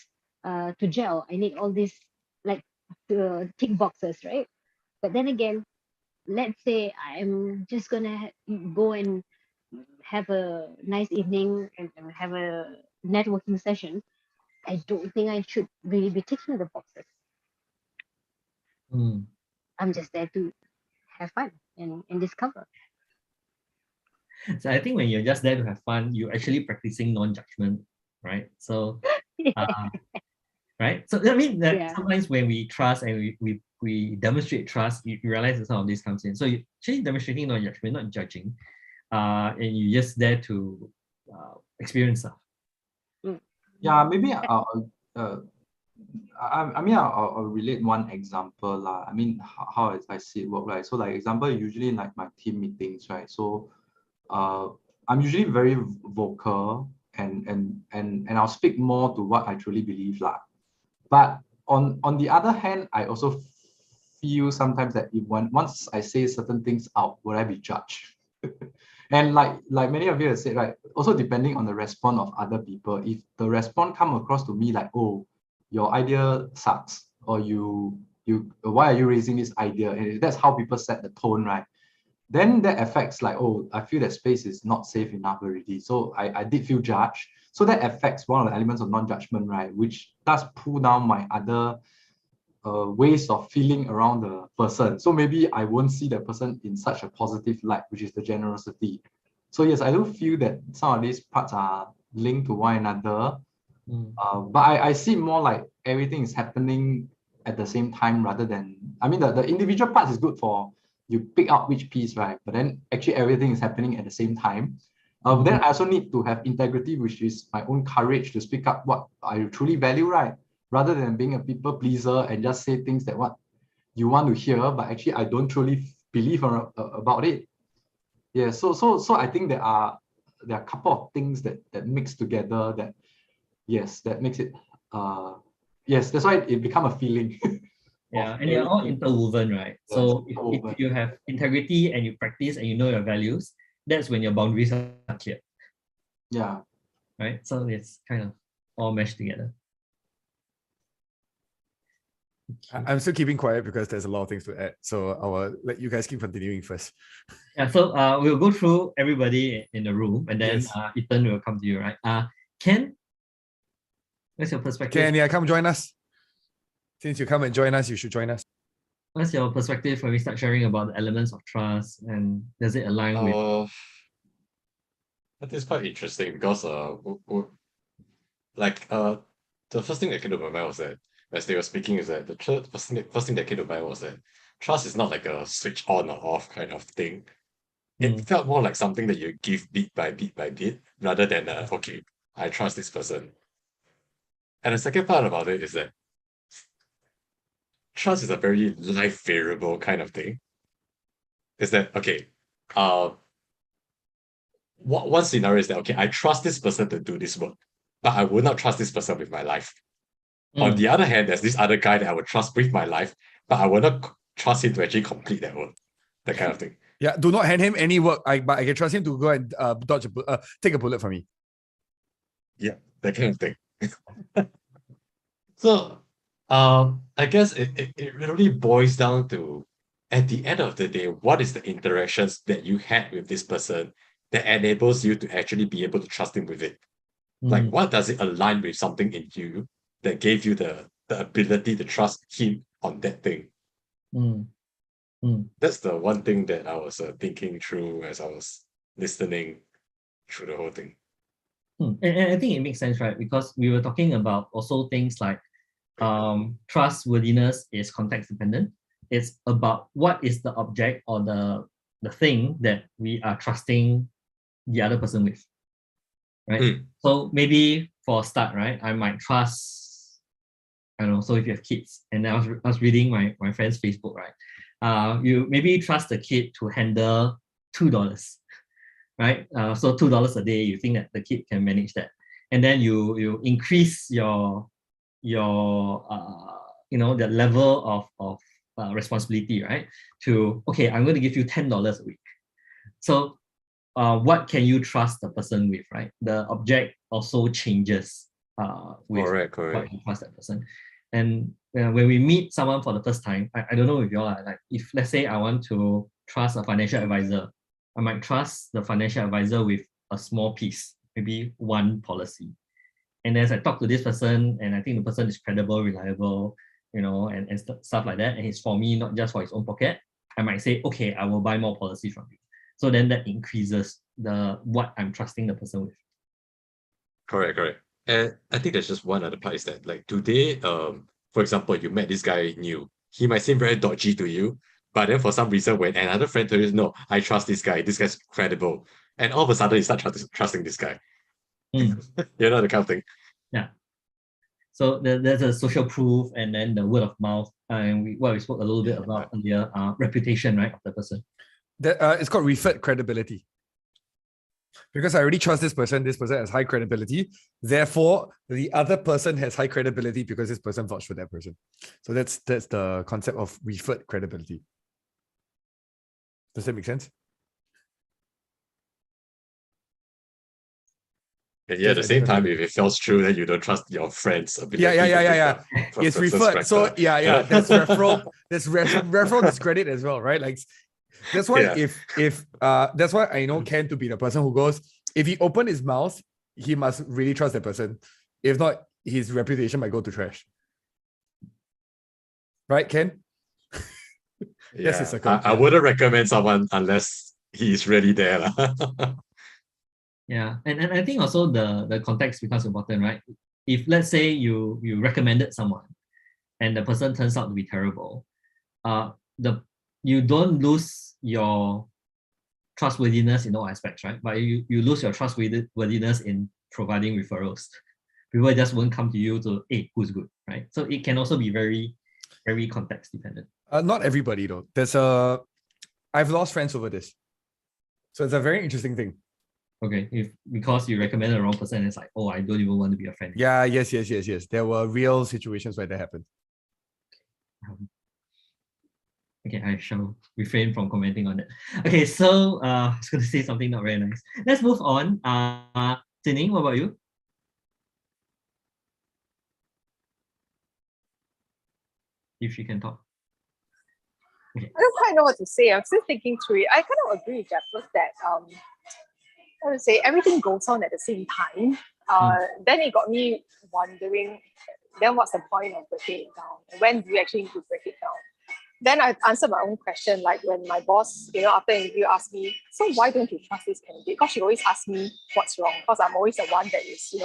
to gel. I need all these, like, tick boxes, right? But then again, let's say I'm just gonna go and have a nice evening and have a networking session. I don't think I should really be ticking the boxes. I'm just there to have fun and discover. So I think when you're just there to have fun, you're actually practicing non-judgment, right? So, right? So I mean that Yeah. sometimes when we trust and we demonstrate trust, you realize that some of this comes in. So you're actually demonstrating non-judgment, not judging, and you're just there to experience stuff. Yeah, maybe I mean, I'll relate one example lah. I mean, how I see it work, right? So, like example, usually in like my team meetings, right? So, I'm usually very vocal and I'll speak more to what I truly believe lah. But on the other hand, I also feel sometimes that once I say certain things out, will I be judged? And like many of you have said, right? Also depending on the response of other people. If the response come across to me like, oh, your idea sucks, or why are you raising this idea? And that's how people set the tone, right? Then that affects like, oh, I feel that space is not safe enough already. So I did feel judged. So that affects one of the elements of non-judgment, right? Which does pull down my other ways of feeling around the person. So maybe I won't see the person in such a positive light, which is the generosity. So yes, I do feel that some of these parts are linked to one another. But I see more like everything is happening at the same time rather than, I mean, the individual parts is good for you pick out which piece, right? But then actually everything is happening at the same time. Then I also need to have integrity, which is my own courage to speak up what I truly value, right? Rather than being a people pleaser and just say things that what you want to hear, but actually I don't truly believe about it. Yeah, so I think there are a couple of things that mix together that, yes, that makes it yes, that's why it become a feeling. Yeah, and they're all interwoven, right? Yes, So interwoven. if you have integrity and you practice and you know your values, that's when your boundaries are clear. Yeah. Right? So it's kind of all meshed together. I'm still keeping quiet because there's a lot of things to add. So I will let you guys keep continuing first. Yeah, so we'll go through everybody in the room and then Yes. Ethan will come to you, right? Ken, what's your perspective? Ken, yeah, come join us. Since you come and join us, you should join us. What's your perspective when we start sharing about the elements of trust, and does it align with? That is quite interesting because the first thing that came to my mind was that as they were speaking is that the first thing that came to mind was that trust is not like a switch on or off kind of thing. It felt more like something that you give bit by bit by bit rather than okay, I trust this person. And the second part about it is that trust is a very life variable kind of thing. Is that okay? One scenario is that okay, I trust this person to do this work, but I will not trust this person with my life. On the other hand, there's this other guy that I would trust with my life, but I will not trust him to actually complete that work. That kind of thing. Yeah, do not hand him any work, but I can trust him to go and take a bullet from me. Yeah, that kind of thing. So I guess it really boils down to, at the end of the day, what is the interactions that you had with this person that enables you to actually be able to trust him with it? Like, what does it align with something in you that gave you the ability to trust him on that thing? Mm. Mm. That's the one thing that I was thinking through as I was listening through the whole thing. And I think it makes sense, right? Because we were talking about also things like trustworthiness is context dependent. It's about what is the object or the thing that we are trusting the other person with, right? So maybe for a start, right, I might trust, I don't know, so if you have kids, and I was reading my friend's Facebook, right? You maybe trust the kid to handle $2, right? So $2 a day, you think that the kid can manage that, and then you increase your the level of responsibility, right? To, okay, I'm going to give you $10 a week. So what can you trust the person with, right? The object also changes with what you trust that person. And when we meet someone for the first time, I don't know if you all are like, if let's say I want to trust a financial advisor, I might trust the financial advisor with a small piece, maybe one policy. And as I talk to this person, and I think the person is credible, reliable, and stuff like that, and it's for me, not just for his own pocket, I might say, okay, I will buy more policies from you. So then that increases what I'm trusting the person with. Correct. And I think there's just one other part is that, like, today, for example, you met this guy new, he might seem very dodgy to you, but then for some reason, when another friend tells you, no, I trust this guy's credible, and all of a sudden you start trusting this guy. You know, the kind of thing. Yeah. So there's a social proof, and then the word of mouth, and we spoke a little bit about earlier, reputation, right, of the person. It's called referred credibility. Because I already trust this person has high credibility. Therefore, the other person has high credibility because this person vouched for that person. So that's the concept of referred credibility. Does that make sense? And yeah, at the same time, if it feels true that you don't trust your friends' ability. Yeah. It's referred. So yeah, that's referral. That's referral is credit as well, right? Like, that's why if that's why I know Ken to be the person who goes, if he opened his mouth, he must really trust that person. If not, his reputation might go to trash. Right, Ken? Yeah, I wouldn't recommend someone unless he's really there. Yeah, and I think also the context becomes important, right? If let's say you recommended someone and the person turns out to be terrible, you don't lose your trustworthiness in all aspects, right? But you lose your trustworthiness in providing referrals. People just won't come to you to, hey, who's good, right? So it can also be very, very context dependent. Not everybody though. I've lost friends over this. So it's a very interesting thing. Okay, because you recommended the wrong person, it's like, oh, I don't even want to be a friend. Yeah, yes. There were real situations where that happened. Okay, I shall refrain from commenting on it. Okay, so I was going to say something not very nice. Let's move on. Zining, what about you? If she can talk. Okay. I don't quite know what to say. I'm still thinking through it. I kind of agree with Jeff that I would say everything goes on at the same time. Then it got me wondering, then what's the point of breaking it down? When do you actually need to break it down? Then I answered my own question, like when my boss, after an interview asked me, so why don't you trust this candidate? Because she always asks me what's wrong, because I'm always the one that is,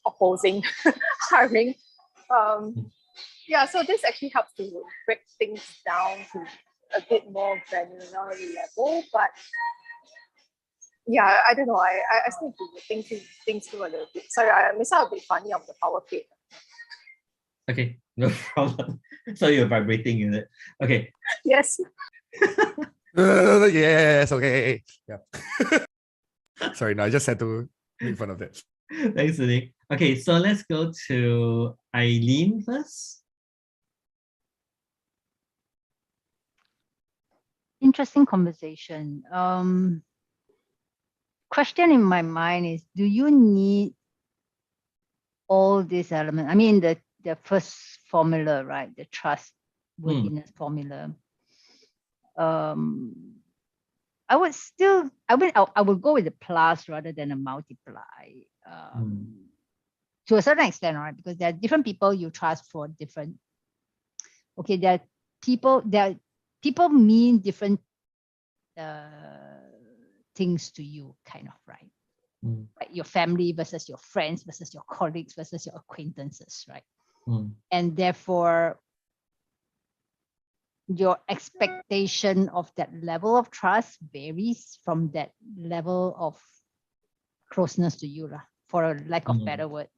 opposing hiring. Yeah, so this actually helps to break things down to a bit more granular level, but yeah, I don't know. I still need to think through a little bit. Sorry, I may sound a bit funny on the power plate. Okay, no problem. So you're vibrating, is it? Okay. Yes. Yes, okay. Yeah. Sorry, no, I just had to make fun of that. Thanks, Nick. Okay, so let's go to Eileen first. Interesting conversation. Question in my mind is, do you need all these elements? I mean, the first formula, right? The trustworthiness formula. I would go with the plus rather than a multiply. To a certain extent, right? Because there are different people you trust for different. Okay, there are people mean different things to you, kind of, right? Like your family versus your friends versus your colleagues versus your acquaintances, right? And therefore, your expectation of that level of trust varies from that level of closeness to you, for a lack of better word.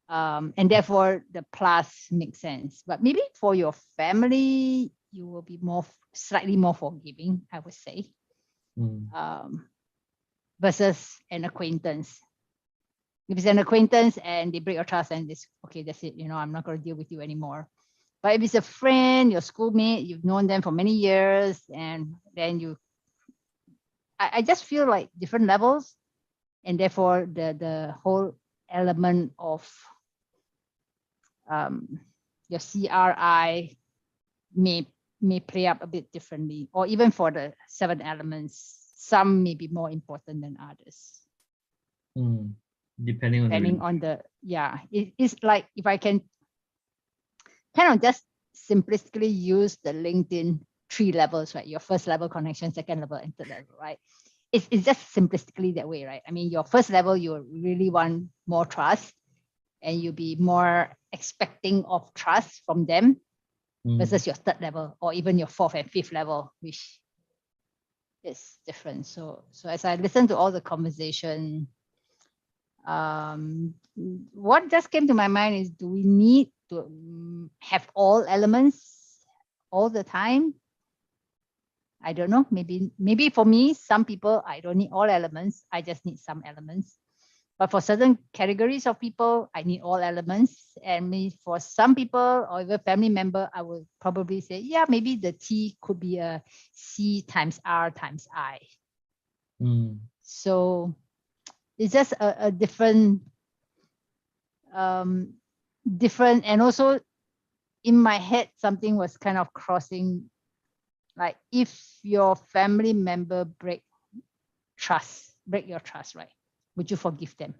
And therefore, the plus makes sense. But maybe for your family, you will be slightly more forgiving, I would say, versus an acquaintance. If it's an acquaintance and they break your trust and it's okay, that's it. I'm not going to deal with you anymore. But if it's a friend, your schoolmate, you've known them for many years, and then I just feel like different levels, and therefore the whole element of your CRI may play up a bit differently, or even for the 7 elements, some may be more important than others. Depending on the it's like, if I can kind of just simplistically use the LinkedIn 3 levels, right? Your first level connection, second level, and third level, right? It's just simplistically that way, right? I mean, your first level, you really want more trust, and you'll be more expecting of trust from them versus your third level, or even your fourth and fifth level, which is different. So as I listen to all the conversation, what just came to my mind is, do we need to have all elements all the time? I don't know. Maybe for me, some people, I don't need all elements. I just need some elements. But for certain categories of people, I need all elements. And for some people or even family member, I would probably say, yeah, maybe the T could be a C times R times I. So it's just a different, and also in my head, something was kind of crossing, like, if your family member break your trust, right? Would you forgive them?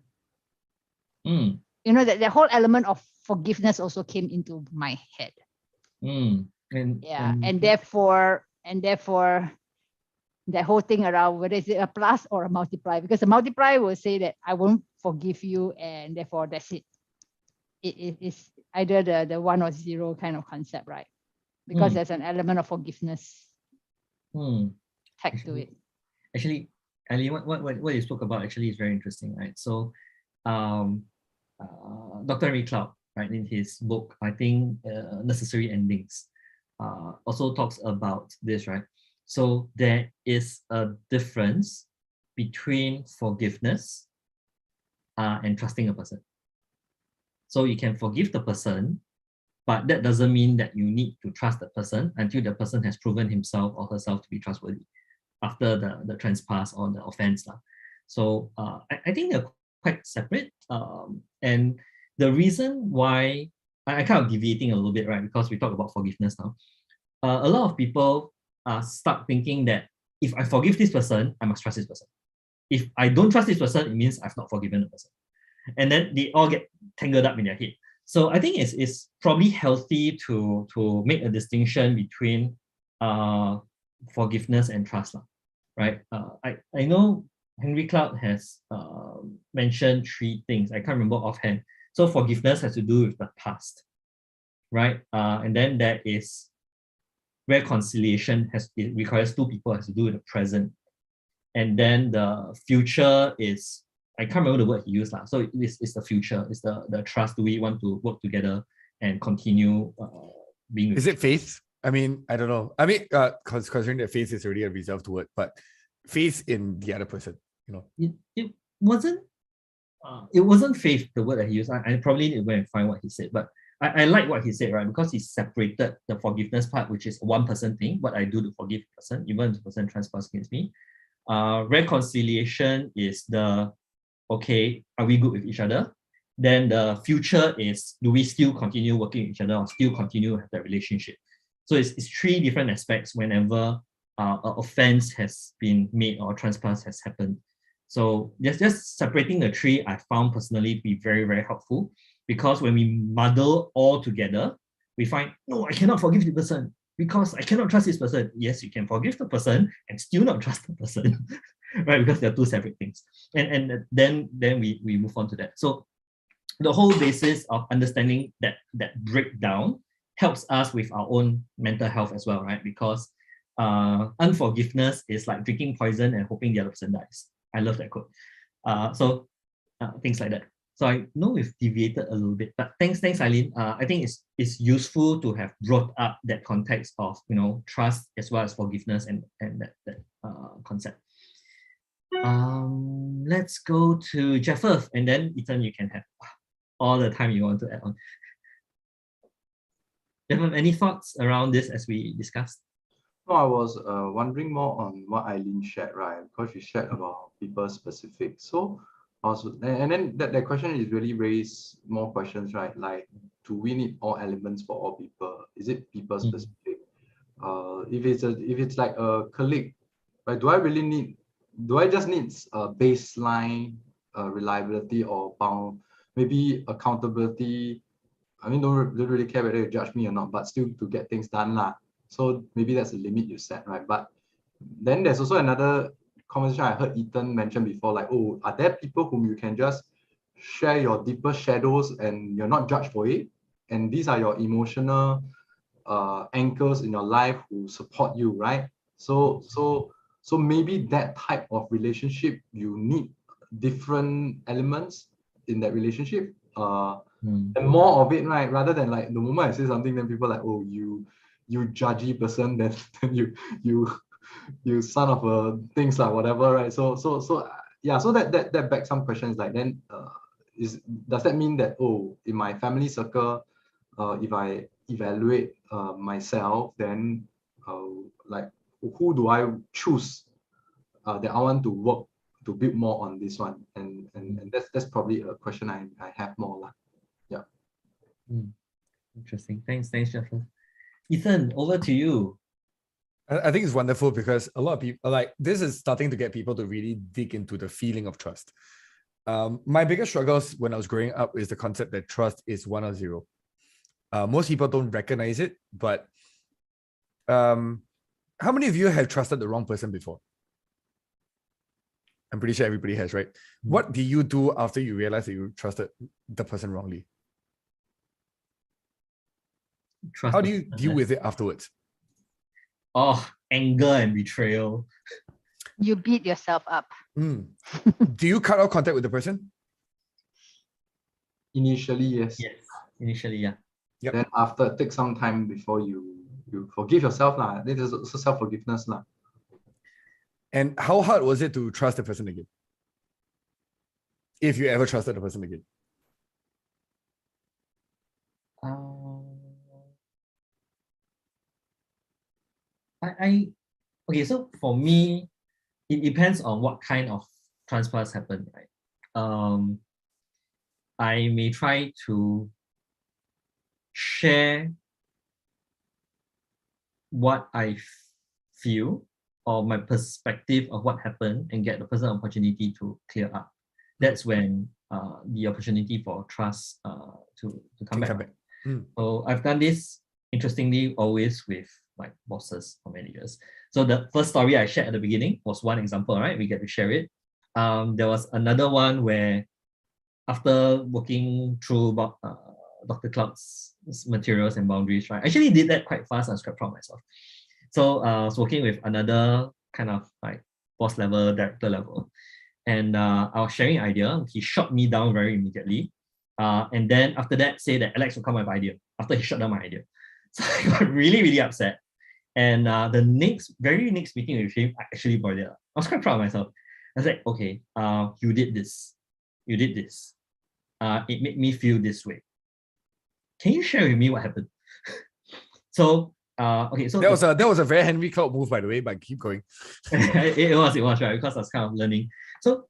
That the whole element of forgiveness also came into my head. And therefore that whole thing around whether it's a plus or a multiply, because a multiply will say that I won't forgive you, and therefore that's it. It is either the 1 or 0 kind of concept, right? Because there's an element of forgiveness tagged to it. Actually, Ali, what you spoke about actually is very interesting, right? So, Dr. Henry Cloud, right, in his book, I think Necessary Endings, also talks about this, right? So there is a difference between forgiveness and trusting a person. So you can forgive the person, but that doesn't mean that you need to trust the person until the person has proven himself or herself to be trustworthy after the trespass or the offense. So I think they're quite separate. And the reason why I kind of deviating a little bit, right? Because we talk about forgiveness now. A lot of people are stuck thinking that if I forgive this person, I must trust this person. If I don't trust this person, it means I've not forgiven the person. And then they all get tangled up in their head. So I think it's probably healthy to make a distinction between forgiveness and trust, right? I know Henry Cloud has mentioned 3 things. I can't remember offhand. So forgiveness has to do with the past, right? And then there is reconciliation it requires 2 people, has to do with the present. And then the future is, I can't remember the word he used. So it's the future, it's the trust. Do we want to work together and continue being? Is it faith? I mean, I don't know. I mean, considering that faith is already a reserved word, but faith in the other person, It wasn't faith, the word that he used. I probably need to go and find what he said, but I like what he said, right? Because he separated the forgiveness part, which is a 1-person thing, what I do to forgive a person, even if the person trespass against me. Reconciliation is okay, are we good with each other? then the future is, do we still continue working with each other or still continue with the relationship? So it's three different aspects whenever an offense has been made or trespass has happened. So just separating the three, I found personally to be very, very helpful, because when we muddle all together, we find, no, I cannot forgive the person because I cannot trust this person. Yes, you can forgive the person and still not trust the person, right? Because they're two separate things. And then we move on to that. So the whole basis of understanding that breakdown helps us with our own mental health as well, right? Because unforgiveness is like drinking poison and hoping the other person dies. I love that quote. Things like that. So I know we've deviated a little bit, but thanks, Eileen. I think it's useful to have brought up that context of, you know, trust as well as forgiveness and that concept. Let's go to Jeffers, and then Ethan, you can have all the time you want to add on. Jeffers, any thoughts around this as we discussed? No, I was wondering more on what Eileen shared, right? Because she shared about people specific. So also, and then that question is really raised more questions, right? Like, do we need all elements for all people? Is it people specific? If it's like a colleague, right? Do I just need a baseline reliability or bound, maybe accountability? I mean, don't really care whether you judge me or not, but still to get things done lah. So maybe that's a limit you set, right? But then there's also another conversation I heard Ethan mention before, like, oh, are there people whom you can just share your deeper shadows and you're not judged for it? And these are your emotional anchors in your life who support you, right? So maybe that type of relationship, you need different elements in that relationship. And more of it, right? Rather than like the moment I say something, then people are like, oh, you judgy person, then you son of a things like whatever, right? So yeah, so that begs some questions like, then does that mean that, oh, in my family circle, if I evaluate myself, then like, who do I choose that I want to work to build more on this one? And that's probably a question I have more like. Yeah. Interesting. Thanks, Jeffers. Ethan, over to you. I think it's wonderful because a lot of people, like, this is starting to get people to really dig into the feeling of trust. My biggest struggles when I was growing up is the concept that trust is 1 or 0. Most people don't recognize it, but how many of you have trusted the wrong person before? I'm pretty sure everybody has, right? What do you do after you realize that you trusted the person wrongly? How do you deal with it afterwards? Oh, anger and betrayal. You beat yourself up. Do you cut off contact with the person? Initially, yes. Yes, initially, yeah. Yep. Then after, take some time before you forgive yourself lah. This is also self-forgiveness lah. And how hard was it to trust the person again? If you ever trusted the person again? Okay, so for me, it depends on what kind of transfers happen, right? I may try to share what I feel or my perspective of what happened and get the person an opportunity to clear up. That's when the opportunity for trust to come back. So I've done this, interestingly, always with like bosses or managers. So the first story I shared at the beginning was one example, right? We get to share it. There was another one where after working through Dr. Cloud's materials and boundaries, right? I actually did that quite fast and quite proud of myself. So I was working with another kind of like boss level, director level. And I was sharing an idea. He shot me down very immediately. And then after that, say that Alex will come up with an idea after he shut down my idea. So I got really, really upset. And the very next meeting with him, I actually brought it up. I was quite proud of myself. I was like, okay, you did this. You did this. It made me feel this way. Can you share with me what happened? So, okay, so that was a very Henry Cloud move, by the way, but keep going. it was right, because I was kind of learning. So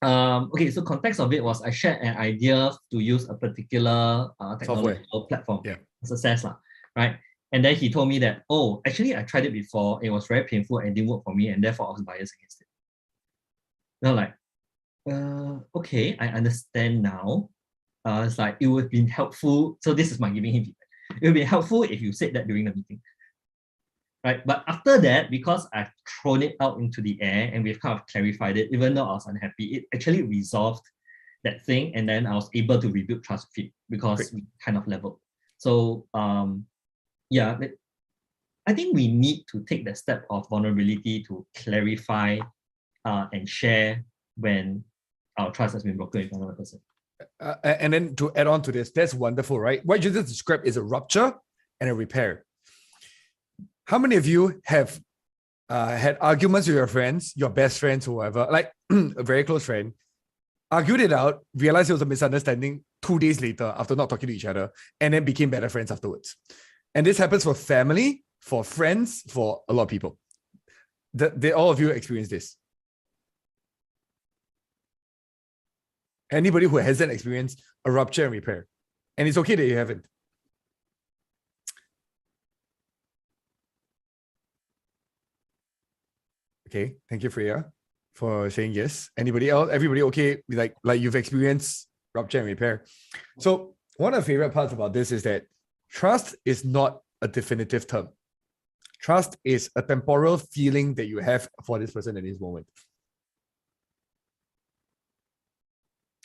okay, so context of it was I shared an idea to use a particular technological platform as a SaaS, right? And then he told me that, oh, actually I tried it before. It was very painful and didn't work for me, and therefore I was biased against it. Now, like, okay, I understand now. It's like it would have been helpful. So this is my giving him feedback. It would be helpful if you said that during the meeting. Right. But after that, because I've thrown it out into the air and we've kind of clarified it, even though I was unhappy, it actually resolved that thing. And then I was able to rebuild trust with it because we kind of leveled. So yeah, I think we need to take the step of vulnerability to clarify and share when our trust has been broken with another person. And then to add on to this, that's wonderful, right? What you just described is a rupture and a repair. How many of you have had arguments with your friends, your best friends, whoever, like a very close friend, argued it out, realized it was a misunderstanding 2 days later after not talking to each other, and then became better friends afterwards? And this happens for family, for friends, for a lot of people. All of you experience this. Anybody who hasn't experienced a rupture and repair. And it's okay that you haven't. Okay, thank you, Freya, for saying yes. Anybody else? Everybody okay? Like you've experienced rupture and repair. So one of the favorite parts about this is that trust is not a definitive term. Trust is a temporal feeling that you have for this person at this moment.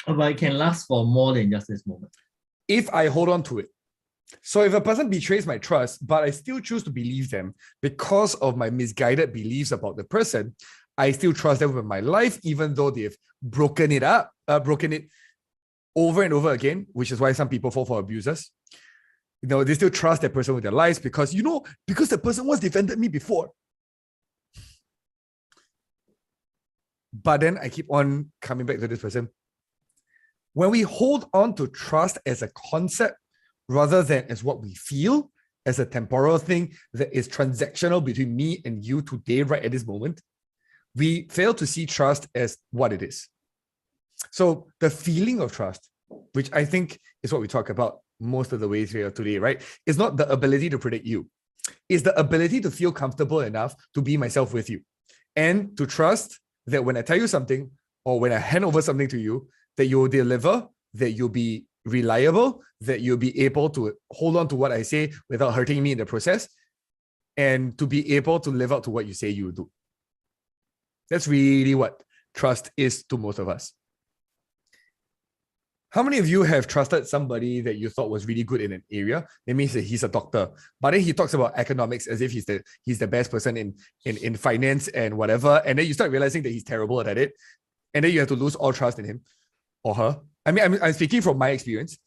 But it can last for more than just this moment. If I hold on to it. So if a person betrays my trust, but I still choose to believe them because of my misguided beliefs about the person, I still trust them with my life, even though they've broken it over and over again, which is why some people fall for abusers. You know, they still trust that person with their lives because the person once defended me before. But then I keep on coming back to this person. When we hold on to trust as a concept, rather than as what we feel, as a temporal thing that is transactional between me and you today, right at this moment, we fail to see trust as what it is. So the feeling of trust, which I think is what we talk about most of the ways here today, right? Is not the ability to predict you. It's the ability to feel comfortable enough to be myself with you and to trust that when I tell you something or when I hand over something to you, that you'll deliver, that you'll be reliable, that you'll be able to hold on to what I say without hurting me in the process, and to be able to live up to what you say you will do. That's really what trust is to most of us. How many of you have trusted somebody that you thought was really good in an area? That means that he's a doctor, but then he talks about economics as if he's the best person in finance and whatever, and then you start realizing that he's terrible at it, and then you have to lose all trust in him or her. I mean, I'm speaking from my experience.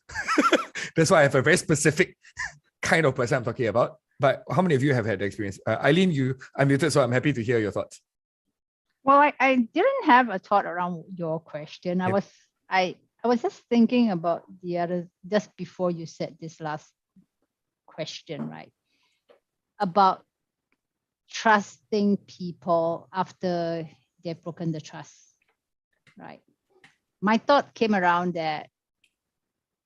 That's why I have a very specific kind of person I'm talking about. But how many of you have had the experience? Eileen, you unmuted, so I'm happy to hear your thoughts. Well, I didn't have a thought around your question. Yep. I was just thinking about the other, just before you said this last question, right? About trusting people after they've broken the trust, right? My thought came around that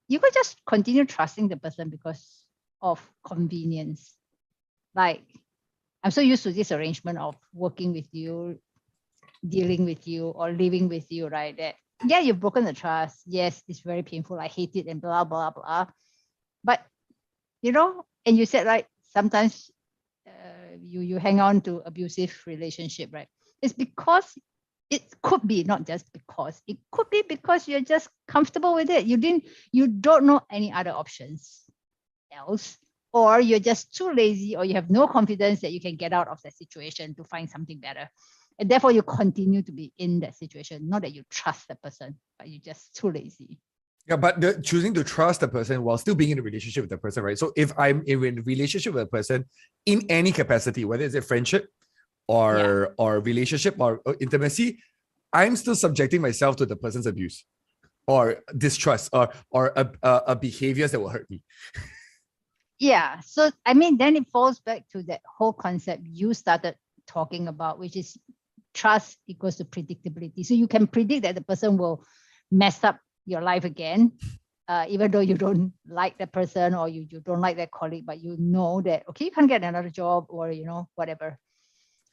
you could just continue trusting the person because of convenience. Like, I'm so used to this arrangement of working with you, dealing with you, or living with you, right? That, yeah, you've broken the trust. Yes, it's very painful. I hate it and blah, blah, blah. But, and you said, like, sometimes you hang on to abusive relationship, right? It's because it could be not just because, it could be because you're just comfortable with it. You don't know any other options else, or you're just too lazy, or you have no confidence that you can get out of that situation to find something better. And therefore you continue to be in that situation. Not that you trust the person, but you're just too lazy. Yeah, but choosing to trust the person while still being in a relationship with the person, right? So if I'm in a relationship with a person in any capacity, whether it's a friendship or relationship or intimacy, I'm still subjecting myself to the person's abuse or distrust or behaviors that will hurt me. Yeah. So, I mean, then it falls back to that whole concept you started talking about, which is trust equals to predictability. So you can predict that the person will mess up your life again, even though you don't like the person or you don't like that colleague, but you know that, okay, you can't get another job or, whatever.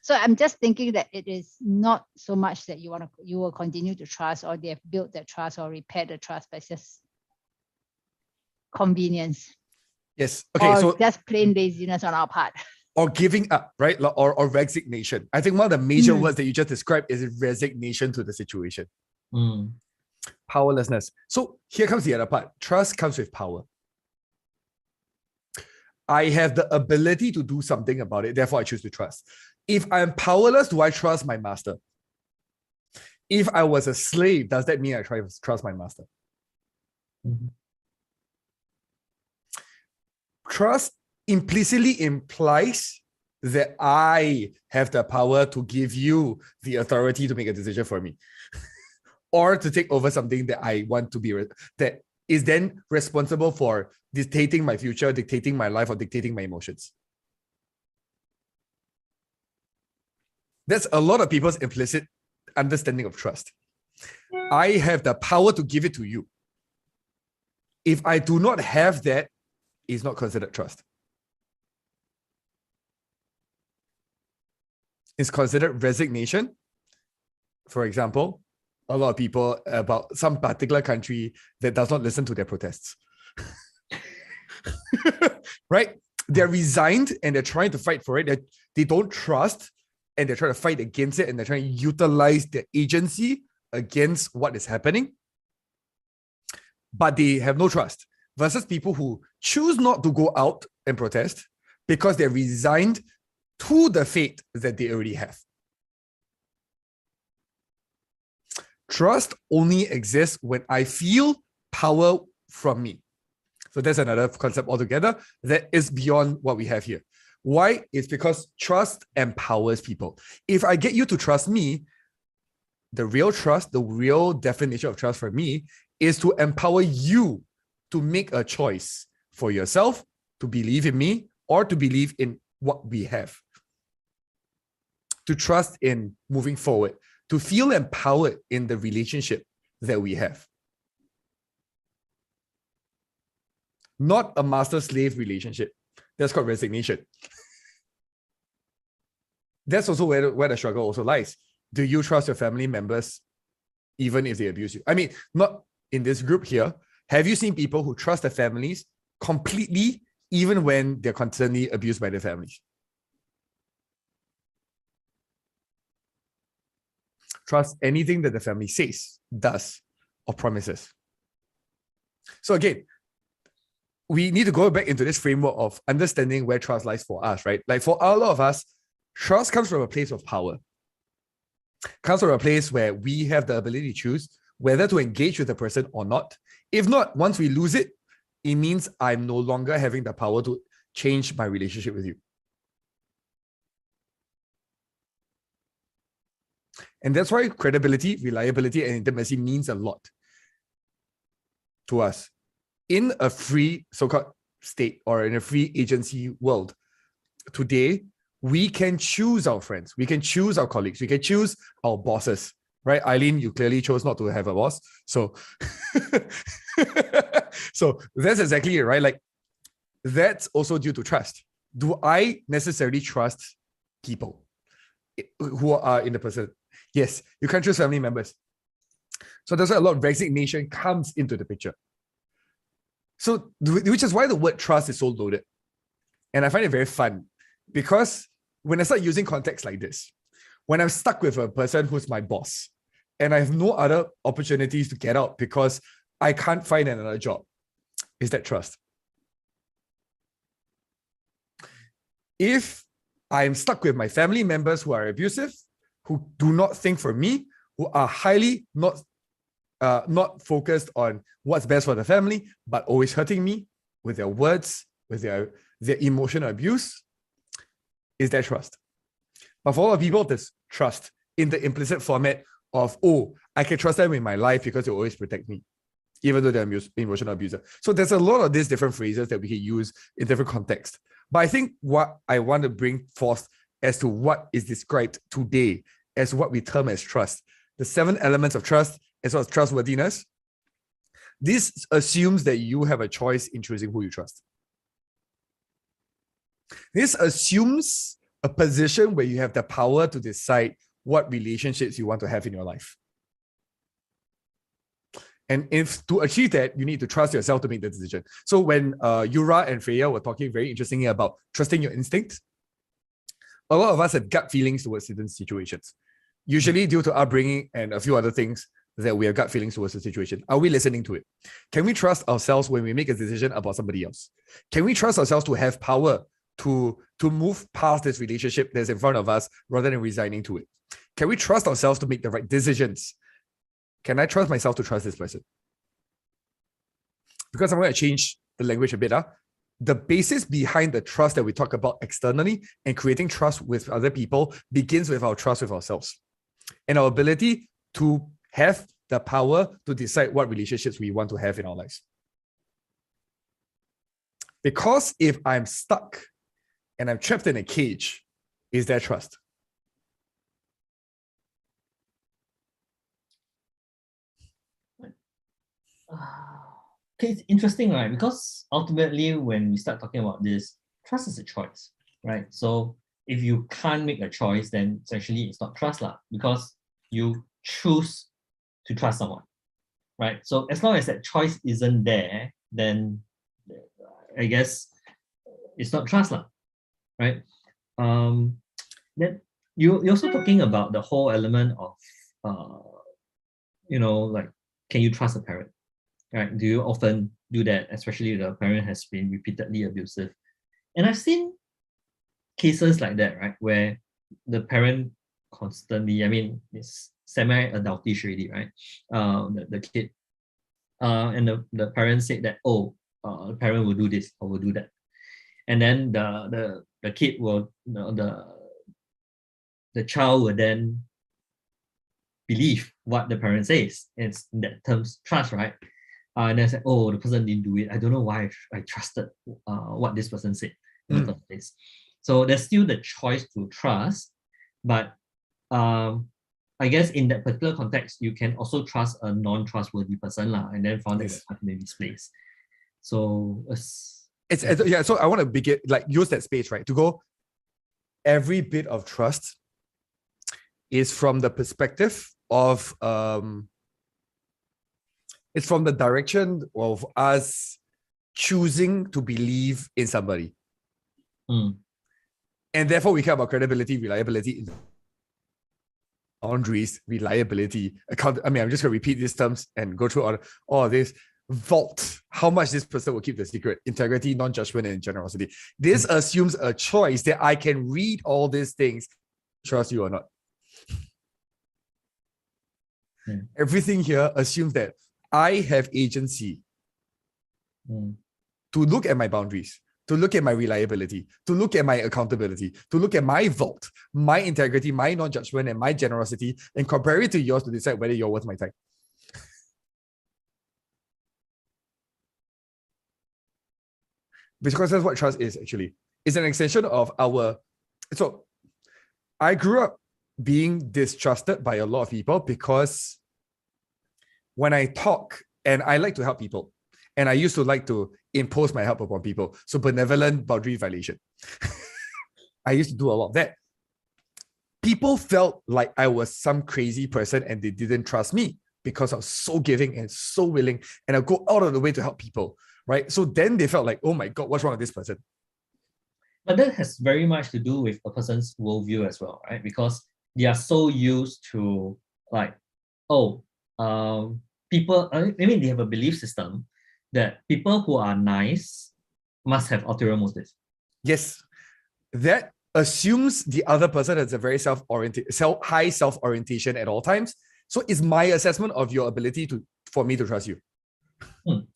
So I'm just thinking that it is not so much that you will continue to trust or they have built that trust or repaired the trust, but it's just convenience. Yes. Okay. Or So just plain laziness on our part. or giving up, right? Or resignation. I think one of the major words that you just described is resignation to the situation. Powerlessness. So here comes the other part. Trust comes with power. I have the ability to do something about it, therefore I choose to trust. If I'm powerless, do I trust my master? If I was a slave, does that mean I trust my master? Trust implicitly implies that I have the power to give you the authority to make a decision for me or to take over something that I want to be, that is then responsible for dictating my future, dictating my life, or dictating my emotions. That's a lot of people's implicit understanding of trust. I have the power to give it to you. If I do not have that, it's not considered trust. It's considered resignation. For example, a lot of people about some particular country that does not listen to their protests. Right? They're resigned and they're trying to fight for it. They don't trust and they're trying to fight against it and they're trying to utilize their agency against what is happening. But they have no trust. Versus people who choose not to go out and protest because they're resigned to the fate that they already have. Trust only exists when I feel power from me. So that's another concept altogether that is beyond what we have here. Why? It's because trust empowers people. If I get you to trust me, the real trust, the real definition of trust for me is to empower you to make a choice for yourself, to believe in me, or to believe in what we have. To trust in moving forward, to feel empowered in the relationship that we have. Not a master-slave relationship. That's called resignation. That's also where the struggle also lies. Do you trust your family members even if they abuse you? I mean, not in this group here. Have you seen people who trust their families completely even when they're constantly abused by their families? Trust anything that the family says, does, or promises. So again, we need to go back into this framework of understanding where trust lies for us, right? Like for a lot of us, trust comes from a place of power. Comes from a place where we have the ability to choose whether to engage with the person or not. If not, once we lose it, it means I'm no longer having the power to change my relationship with you. And that's why credibility, reliability, and intimacy means a lot to us. In a free so-called state or in a free agency world, today, we can choose our friends, we can choose our colleagues, we can choose our bosses, right? Eileen, you clearly chose not to have a boss. So, so that's exactly it, right? Like, that's also due to trust. Do I necessarily trust people who are in the person? Yes, you can't choose family members. So that's why a lot of resignation comes into the picture. So, which is why the word trust is so loaded. And I find it very fun because when I start using context like this, when I'm stuck with a person who's my boss and I have no other opportunities to get out because I can't find another job, is that trust? If I'm stuck with my family members who are abusive, who do not think for me, who are highly not focused on what's best for the family, but always hurting me with their words, with their emotional abuse, is that trust? But for a lot of people, there's trust in the implicit format of, oh, I can trust them in my life because they always protect me, even though they're an emotional abuser. So there's a lot of these different phrases that we can use in different contexts. But I think what I want to bring forth as to what is described today as what we term as trust. The 7 elements of trust as well as trustworthiness. This assumes that you have a choice in choosing who you trust. This assumes a position where you have the power to decide what relationships you want to have in your life. And if to achieve that, you need to trust yourself to make the decision. So when Yura and Freya were talking very interestingly about trusting your instincts, a lot of us have gut feelings towards certain situations, usually due to upbringing and a few other things that we have gut feelings towards the situation. Are we listening to it? Can we trust ourselves when we make a decision about somebody else? Can we trust ourselves to have power to move past this relationship that's in front of us rather than resigning to it? Can we trust ourselves to make the right decisions? Can I trust myself to trust this person? Because I'm going to change the language a bit. The basis behind the trust that we talk about externally and creating trust with other people begins with our trust with ourselves and our ability to have the power to decide what relationships we want to have in our lives. Because if I'm stuck and I'm trapped in a cage, is there trust? Okay, it's interesting, right? Because ultimately, when we start talking about this, trust is a choice, right? So if you can't make a choice, then essentially it's not trust, because you choose to trust someone, right? So as long as that choice isn't there, then I guess it's not trust, right? Then you're also talking about the whole element of, like, can you trust a parent? Right? Do you often do that, especially if the parent has been repeatedly abusive? And I've seen cases like that, right? Where the parent constantly, it's semi-adultish already, right? The kid. And the parent said that, the parent will do this or will do that. And then the kid will, the child will then believe what the parent says. It's in that terms trust, right? And then I said, the person didn't do it. I don't know why I trusted what this person said in the first place. So there's still the choice to trust, but I guess in that particular context, you can also trust a non-trustworthy person, and then found that it may be misplaced. So so I want to begin, use that space, right? To go, every bit of trust is from the perspective of it's from the direction of us choosing to believe in somebody. And therefore we care about credibility, reliability, boundaries, reliability, account. I'm just going to repeat these terms and go through all of this. Vault, how much this person will keep the secret, integrity, non-judgment, and generosity. This assumes a choice that I can read all these things, trust you or not. Everything here assumes that I have agency to look at my boundaries, to look at my reliability, to look at my accountability, to look at my vault, my integrity, my non-judgment, and my generosity, and compare it to yours to decide whether you're worth my time. Because that's what trust is actually. It's an extension of our... So I grew up being distrusted by a lot of people because when I talk, and I like to help people, and I used to like to impose my help upon people. So benevolent boundary violation. I used to do a lot of that. People felt like I was some crazy person and they didn't trust me because I was so giving and so willing, and I go out of the way to help people, right? So then they felt like, oh my God, what's wrong with this person? But that has very much to do with a person's worldview as well, right? Because they are so used to people, they have a belief system that people who are nice must have ulterior motives. Yes, that assumes the other person has a very high self-orientation at all times. So it's my assessment of your ability for me to trust you.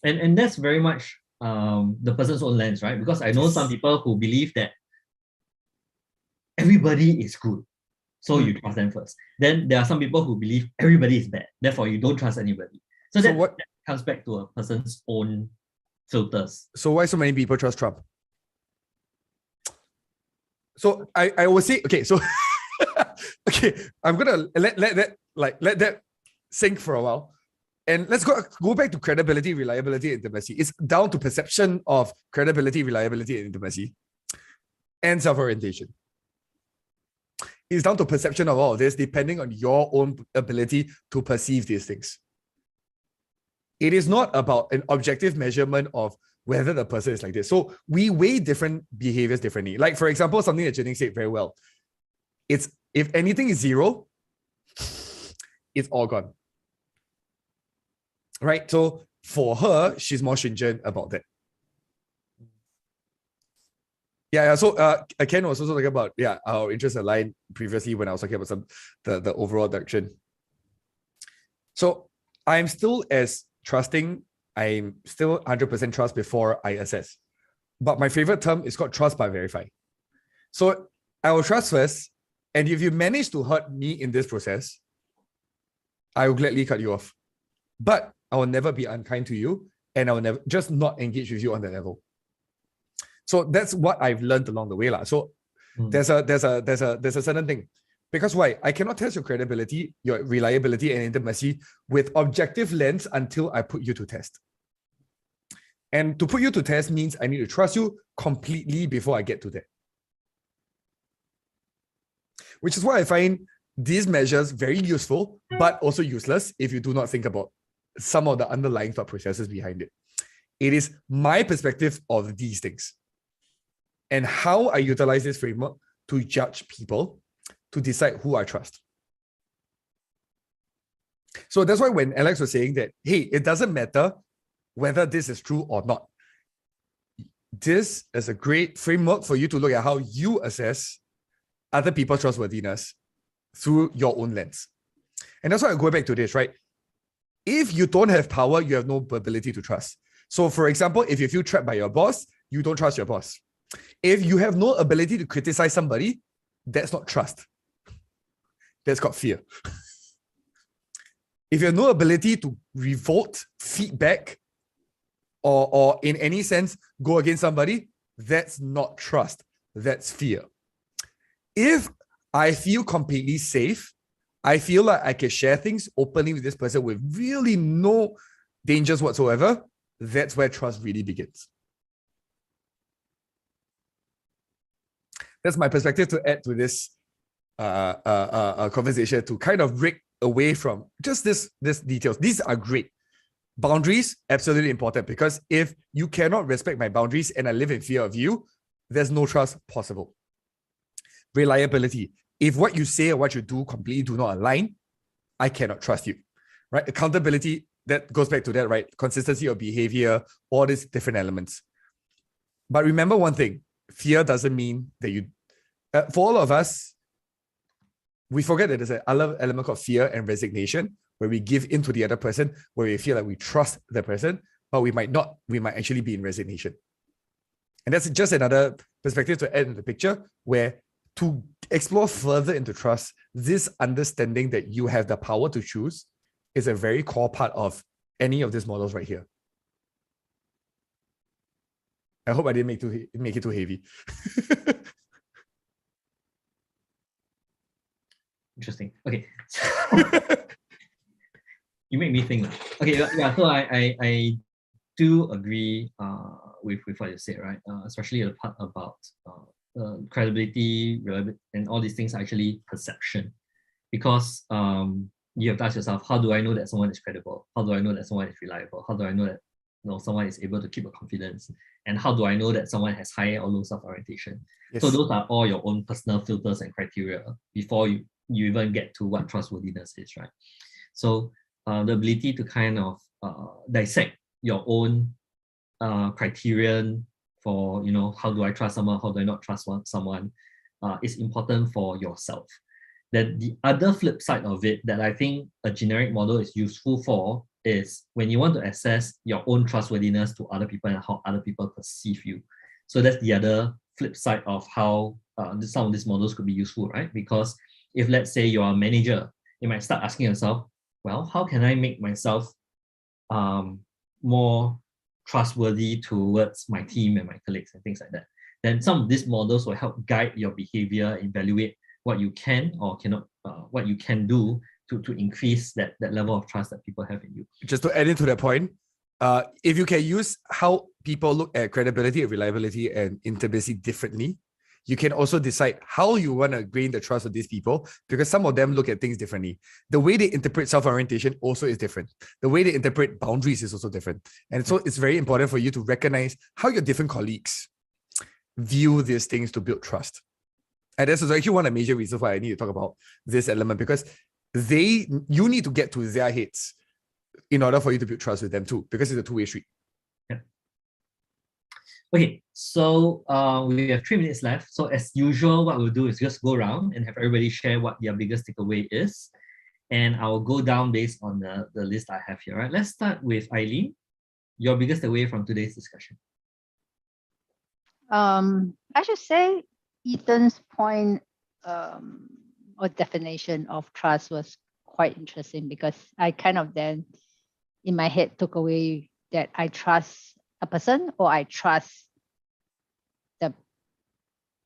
And that's very much the person's own lens, right? Because I know some people who believe that everybody is good, so you trust them first. Then there are some people who believe everybody is bad, therefore you don't trust anybody. So that comes back to a person's own filters. So why so many people trust Trump? So I would say, okay, so Okay, I'm gonna let that sink for a while. And let's go back to credibility, reliability, and intimacy. It's down to perception of credibility, reliability, and intimacy, and self-orientation. It's down to perception of all of this, depending on your own ability to perceive these things. It is not about an objective measurement of whether the person is like this. So we weigh different behaviors differently. Like, for example, something that Jenny said very well. It's if anything is 0, it's all gone. Right? So for her, she's more stringent about that. Yeah. So Ken was also talking about our interests aligned previously when I was talking about the overall direction. So I'm still as trusting. I'm still 100% trust before I assess. But my favorite term is called trust but verify. So I will trust first, and if you manage to hurt me in this process, I will gladly cut you off. But I will never be unkind to you, and I will never just not engage with you on that level. So that's what I've learned along the way. So there's a certain thing. Because why? I cannot test your credibility, your reliability, and intimacy with objective lens until I put you to test. And to put you to test means I need to trust you completely before I get to that. Which is why I find these measures very useful, but also useless if you do not think about some of the underlying thought processes behind it. It is my perspective of these things and how I utilize this framework to judge people, to decide who I trust. So that's why when Alex was saying that, hey, it doesn't matter whether this is true or not. This is a great framework for you to look at how you assess other people's trustworthiness through your own lens. And that's why I go back to this, right? If you don't have power, you have no ability to trust. So for example, if you feel trapped by your boss, you don't trust your boss. If you have no ability to criticize somebody, that's not trust. That's called fear. If you have no ability to revolt, feedback, or in any sense, go against somebody, that's not trust. That's fear. If I feel completely safe, I feel like I can share things openly with this person with really no dangers whatsoever, that's where trust really begins. That's my perspective to add to this conversation, to kind of break away from just this details. These are great. Boundaries, absolutely important, because if you cannot respect my boundaries and I live in fear of you, there's no trust possible. Reliability. If what you say or what you do completely do not align, I cannot trust you, right? Accountability, that goes back to that, right? Consistency of behavior, all these different elements. But remember one thing, fear doesn't mean that you, for all of us, we forget that there's another element called fear and resignation, where we give in to the other person, where we feel like we trust the person, but we might not, we might actually be in resignation. And that's just another perspective to add in the picture, where to explore further into trust, this understanding that you have the power to choose is a very core part of any of these models right here. I hope I didn't make it too heavy. Interesting. Okay. You make me think. Okay, yeah. So I do agree with what you said, right? Especially the part about credibility, and all these things are actually perception, because you have to ask yourself, how do I know that someone is credible? How do I know that someone is reliable? How do I know that someone is able to keep a confidence? And how do I know that someone has high or low self-orientation? Yes. So those are all your own personal filters and criteria before you even get to what trustworthiness is, right? So the ability to kind of dissect your own criterion for, how do I trust someone, how do I not trust someone, is important for yourself. Then the other flip side of it that I think a generic model is useful for is when you want to assess your own trustworthiness to other people and how other people perceive you. So that's the other flip side of how some of these models could be useful, right? Because if, let's say, you're a manager, you might start asking yourself, well, how can I make myself more trustworthy towards my team and my colleagues and things like that? Then some of these models will help guide your behavior, evaluate what you can or cannot what you can do to increase that level of trust that people have in you. Just to add into that point, if you can use how people look at credibility, reliability, and intimacy differently, you can also decide how you want to gain the trust of these people, because some of them look at things differently. The way they interpret self-orientation also is different. The way they interpret boundaries is also different. And so it's very important for you to recognize how your different colleagues view these things to build trust. And this is actually one of the major reasons why I need to talk about this element, because you need to get to their heads in order for you to build trust with them too, because it's a two-way street. Yeah. Okay, so we have 3 minutes left. So as usual, what we'll do is just go around and have everybody share what their biggest takeaway is. And I'll go down based on the list I have here. Right? Let's start with Eileen. Your biggest takeaway from today's discussion. I should say Ethan's point or definition of trust was quite interesting, because I kind of then in my head took away that I trust a person, or I trust the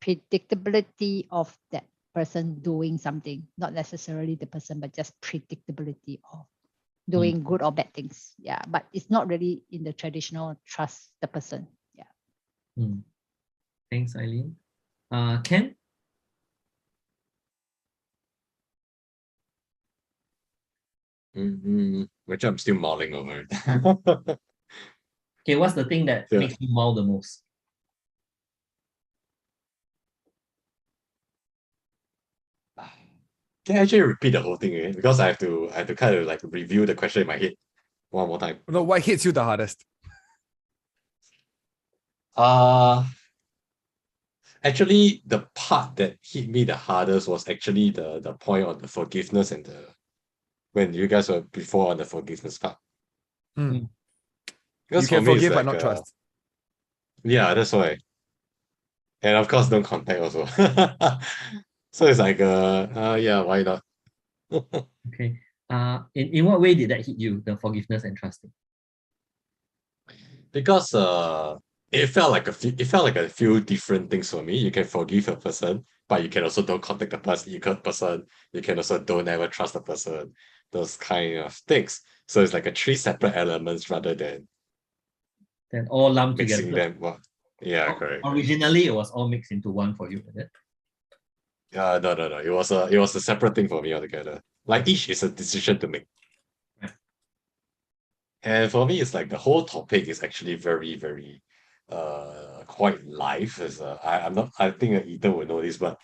predictability of that person doing something, not necessarily the person, but just predictability of doing good or bad things. Yeah, but it's not really in the traditional trust the person. Yeah. Thanks, Eileen. Ken? Which I'm still mulling over it. Okay, what's the thing that makes you mull the most? Can I actually repeat the whole thing again? Because I have to kind of like review the question in my head one more time. No, what hits you the hardest? Actually, the part that hit me the hardest was actually the point on the forgiveness and when you guys were before on the forgiveness part. You Because can for me, forgive it's but like, not trust. Yeah, that's why. And of course, don't contact also. So it's like, yeah, why not? Okay. In what way did that hit you, the forgiveness and trusting? Because it felt like a few different things for me. You can forgive a person, but you can also don't contact the person. You can also don't ever trust the person. Those kind of things. So it's like a 3 separate elements rather than all lumped mixing together. them. Yeah, correct. Originally, it was all mixed into one for you, is it? No. It was a separate thing for me altogether. Like each is a decision to make. Right. And for me, it's like the whole topic is actually very, very quite live. I think Ethan would know this, but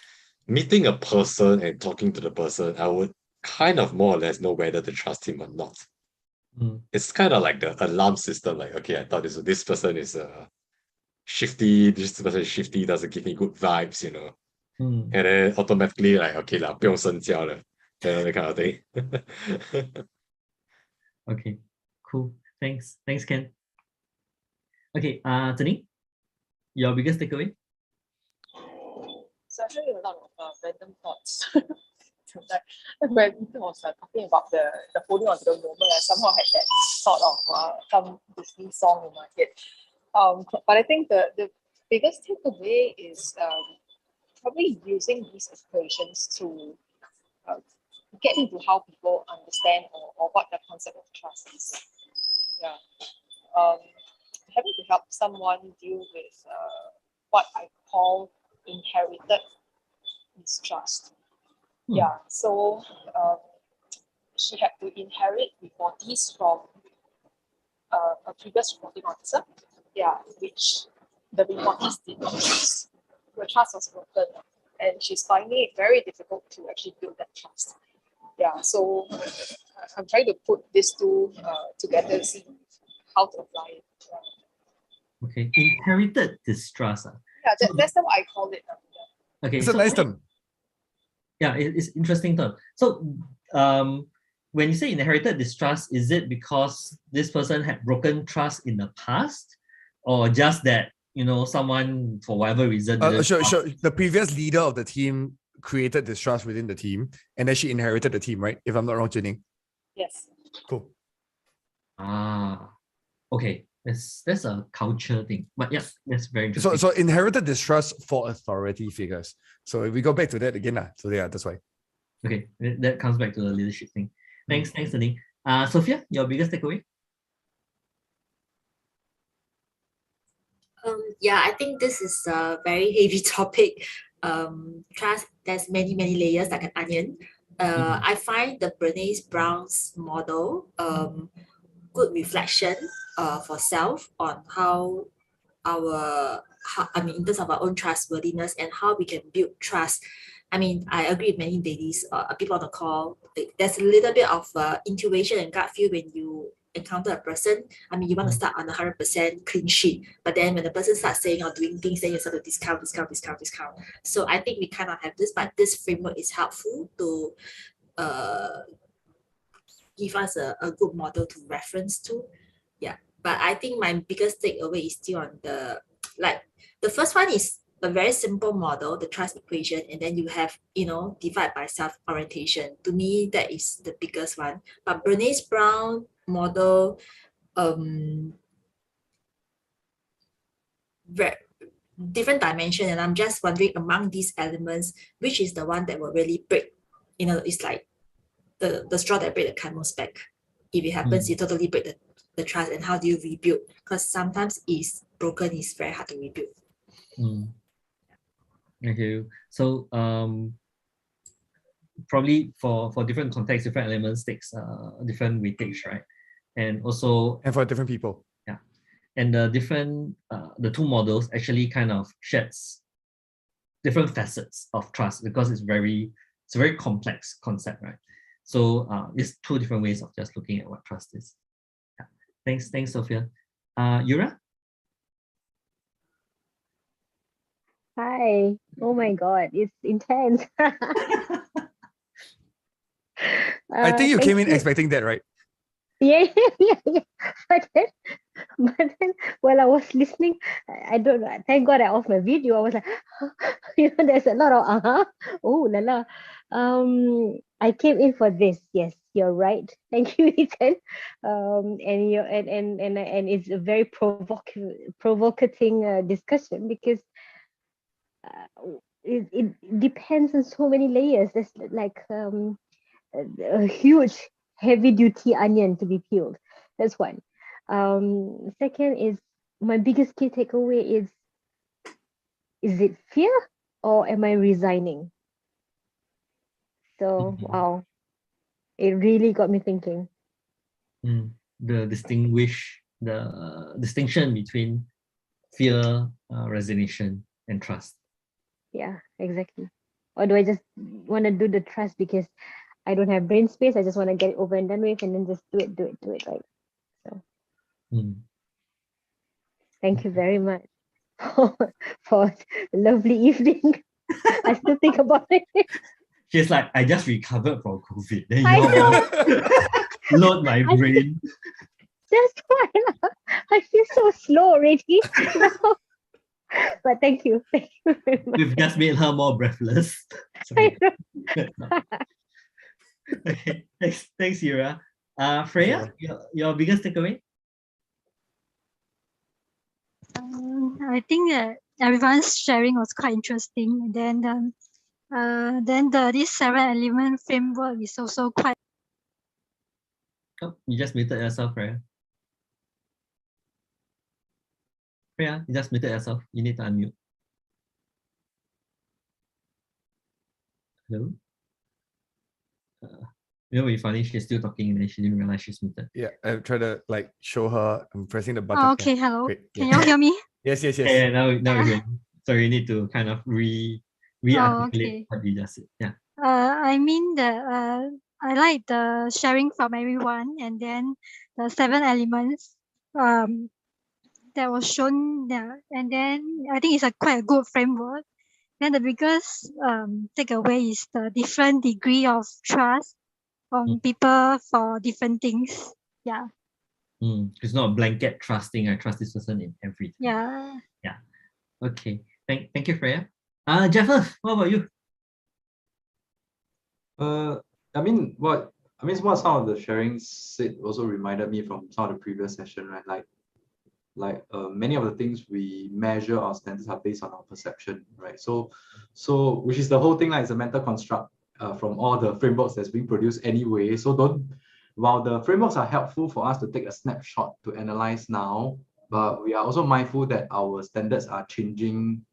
meeting a person and talking to the person, I would kind of more or less know whether to trust him or not. It's kind of like the alarm system. Like, okay, I thought this person is shifty. This person is shifty, doesn't give me good vibes, you know. And then automatically like, okay lah, 不用深交了, that kind of thing. Okay, cool. Thanks, Ken. Okay, Zheng, your biggest takeaway? So actually a lot of random thoughts. When Ethan was talking about the holding on to the moment, I somehow had that thought of some Disney song in my head. But I think the biggest takeaway is probably using these equations to get into how people understand or what the concept of trust is. Yeah. Having to help someone deal with what I call inherited mistrust. Yeah, so she had to inherit reportees from a previous reporting officer, which the reportees did not trust. The trust was broken, and she's finding it very difficult to actually build that trust. Yeah, so I'm trying to put these two together, see how to apply it. Okay, inherited distrust. Yeah, that's what I call it. Okay, it's a nice term. Yeah, it's interesting term. So, when you say inherited distrust, is it because this person had broken trust in the past, or just that someone for whatever reason? Sure. The previous leader of the team created distrust within the team, and then she inherited the team, right? If I'm not wrong, Jining. Yes. Cool. Okay. That's a culture thing, but yeah, that's very interesting. So inherited distrust for authority figures. So if we go back to that again, so yeah, that's why. Okay, that comes back to the leadership thing. Thanks, Nadine. Sophia, your biggest takeaway? Yeah, I think this is a very heavy topic. Trust, there's many layers like an onion. I find the Brene Brown's model good reflection for self on how I mean, in terms of our own trustworthiness and how we can build trust. I mean, I agree with many ladies, people on the call. There's a little bit of intuition and gut feel when you encounter a person. I mean, you want to start on 100% clean sheet, but then when the person starts saying or doing things, then you start to discount. So I think we kind of have this, but this framework is helpful to give us a good model to reference to. Yeah, but I think my biggest takeaway is still on the first one is a very simple model, the trust equation, and then you have, divide by self-orientation. To me, that is the biggest one. But Brene Brown model, different dimension, and I'm just wondering among these elements, which is the one that will really break, it's like the straw that break the camel's back. If it happens, you totally break the trust, and how do you rebuild? Because sometimes it's broken, it's very hard to rebuild. Thank you. So probably for different contexts, different elements takes different weightage, right? And also for different people. Yeah. And the two models actually kind of sheds different facets of trust, because it's a very complex concept, right? So it's two different ways of just looking at what trust is. Yeah. Thanks, Sophia. Yura? Hi. Oh my God, it's intense. I think you came in you. expecting that, right? Yeah. But then while I was listening, I don't know. Thank God I off my video. I was like, there's a lot of oh la la. I came in for this. Yes, you're right. Thank you, Ethan. And you and it's a very provocating discussion, because it depends on so many layers. There's like a huge heavy duty onion to be peeled. That's one. Second is, my biggest key takeaway is it fear or am I resigning? So wow, it really got me thinking. The distinction between fear, resignation, and trust. Yeah, exactly. Or do I just want to do the trust because I don't have brain space? I just want to get it over and done with, and then just do it right. So thank you very much for a lovely evening. I still think about it. She's like, I just recovered from COVID. Then I you load my brain. That's why I feel so slow already. But thank you very much. We've just made her more breathless. Okay, thanks, Yura. Freya, your biggest takeaway? I think that everyone's sharing was quite interesting. And then this 7-element framework is also quite. Oh, you just muted yourself, Freya. Freya, you just muted yourself. You need to unmute. Hello? You know, it's funny, she's still talking and then she didn't realize she's muted. Yeah, I try to like show her I'm pressing the button. Oh, okay, yeah. hello. Great. Can you hear me? Yes. Yeah, now we hear. So you need to kind of re-articulate what you just said. Yeah. I mean that I like the sharing from everyone, and then the 7 elements that was shown there, and then I think it's quite a good framework. Then the biggest takeaway is the different degree of trust on people for different things. Yeah. It's not a blanket trusting. I trust this person in everything. Yeah. Yeah. Okay. Thank you, Freya. Jeff, what about you? I mean, what some of the sharing said also reminded me from some of the previous session, right? Like many of the things we measure our standards are based on our perception, right? So which is the whole thing, like it's a mental construct. from all the frameworks that's being produced anyway. So while the frameworks are helpful for us to take a snapshot to analyze now, but we are also mindful that our standards are changing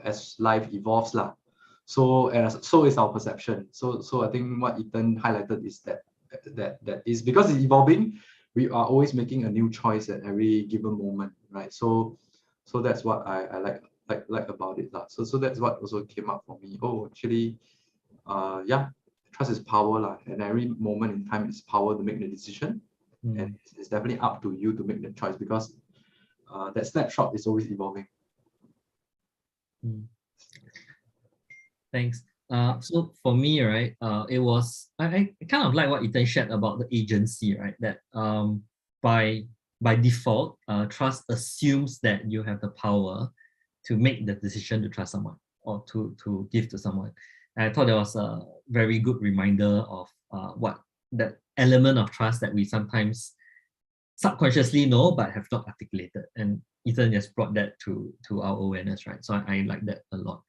as life evolves lah. So so is our perception. So I think what Ethan highlighted is that is because it's evolving, we are always making a new choice at every given moment, right? So that's what I like about it lah. So that's what also came up for me. Oh, actually, yeah, trust is power lah, and every moment in time is power to make the decision, and it's definitely up to you to make the choice because that snapshot is always evolving. Thanks. So for me, right, it was I kind of like what Ethan shared about the agency, right? That by default, trust assumes that you have the power to make the decision to trust someone or to give to someone. And I thought that was a very good reminder of what that element of trust that we sometimes subconsciously know but have not articulated. And Ethan just brought that to our awareness, right? So I like that a lot.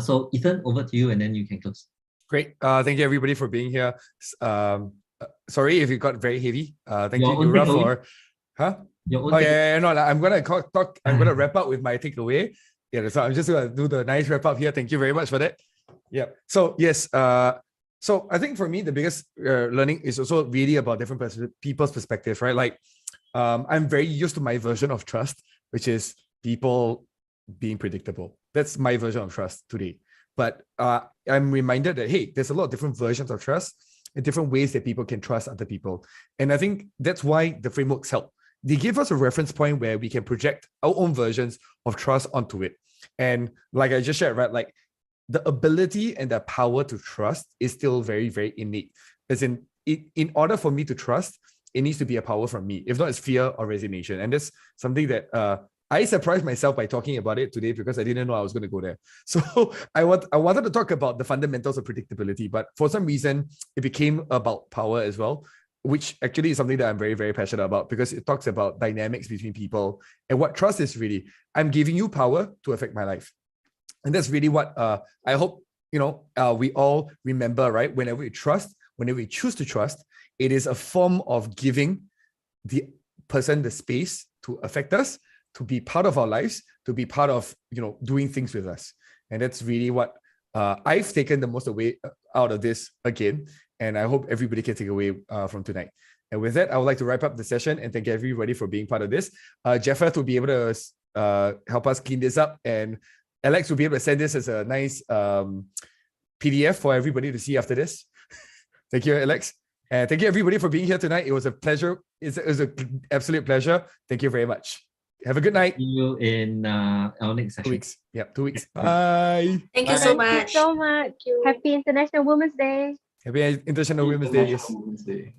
So Ethan, over to you, and then you can close. Great. Thank you everybody for being here. Sorry if it got very heavy. Thank Your you, own Nura, takeaway? for Your own Oh yeah, no, I'm gonna wrap up with my takeaway. Yeah, so I'm just gonna do the nice wrap up here. Thank you very much for that. Yeah. So yes, so I think for me the biggest learning is also really about different people's perspectives, right? Like, I'm very used to my version of trust, which is people being predictable. That's my version of trust today. But I'm reminded that hey, there's a lot of different versions of trust and different ways that people can trust other people, and I think that's why the frameworks help. They give us a reference point where we can project our own versions of trust onto it. And like I just shared, right, like the ability and the power to trust is still very, very innate. As in order for me to trust, it needs to be a power from me. If not, it's fear or resignation. And that's something that I surprised myself by talking about it today because I didn't know I was going to go there. So I wanted to talk about the fundamentals of predictability, but for some reason, it became about power as well, which actually is something that I'm very, very passionate about because it talks about dynamics between people and what trust is really. I'm giving you power to affect my life. And that's really what I hope, we all remember, right? Whenever we trust, whenever we choose to trust, it is a form of giving the person the space to affect us, to be part of our lives, to be part of, doing things with us. And that's really what I've taken the most away out of this again. And I hope everybody can take away from tonight. And with that, I would like to wrap up the session and thank everybody for being part of this. Jeffeth will be able to help us clean this up, and Alex will be able to send this as a nice PDF for everybody to see after this. Thank you, Alex. And thank you everybody for being here tonight. It was a pleasure. It was an absolute pleasure. Thank you very much. Have a good night. See you in our next session. 2 weeks. Yep, 2 weeks. Bye. Thank you so much. Thank you so much. Happy International Women's Day. Happy International Women's Day. Yes. Women's Day.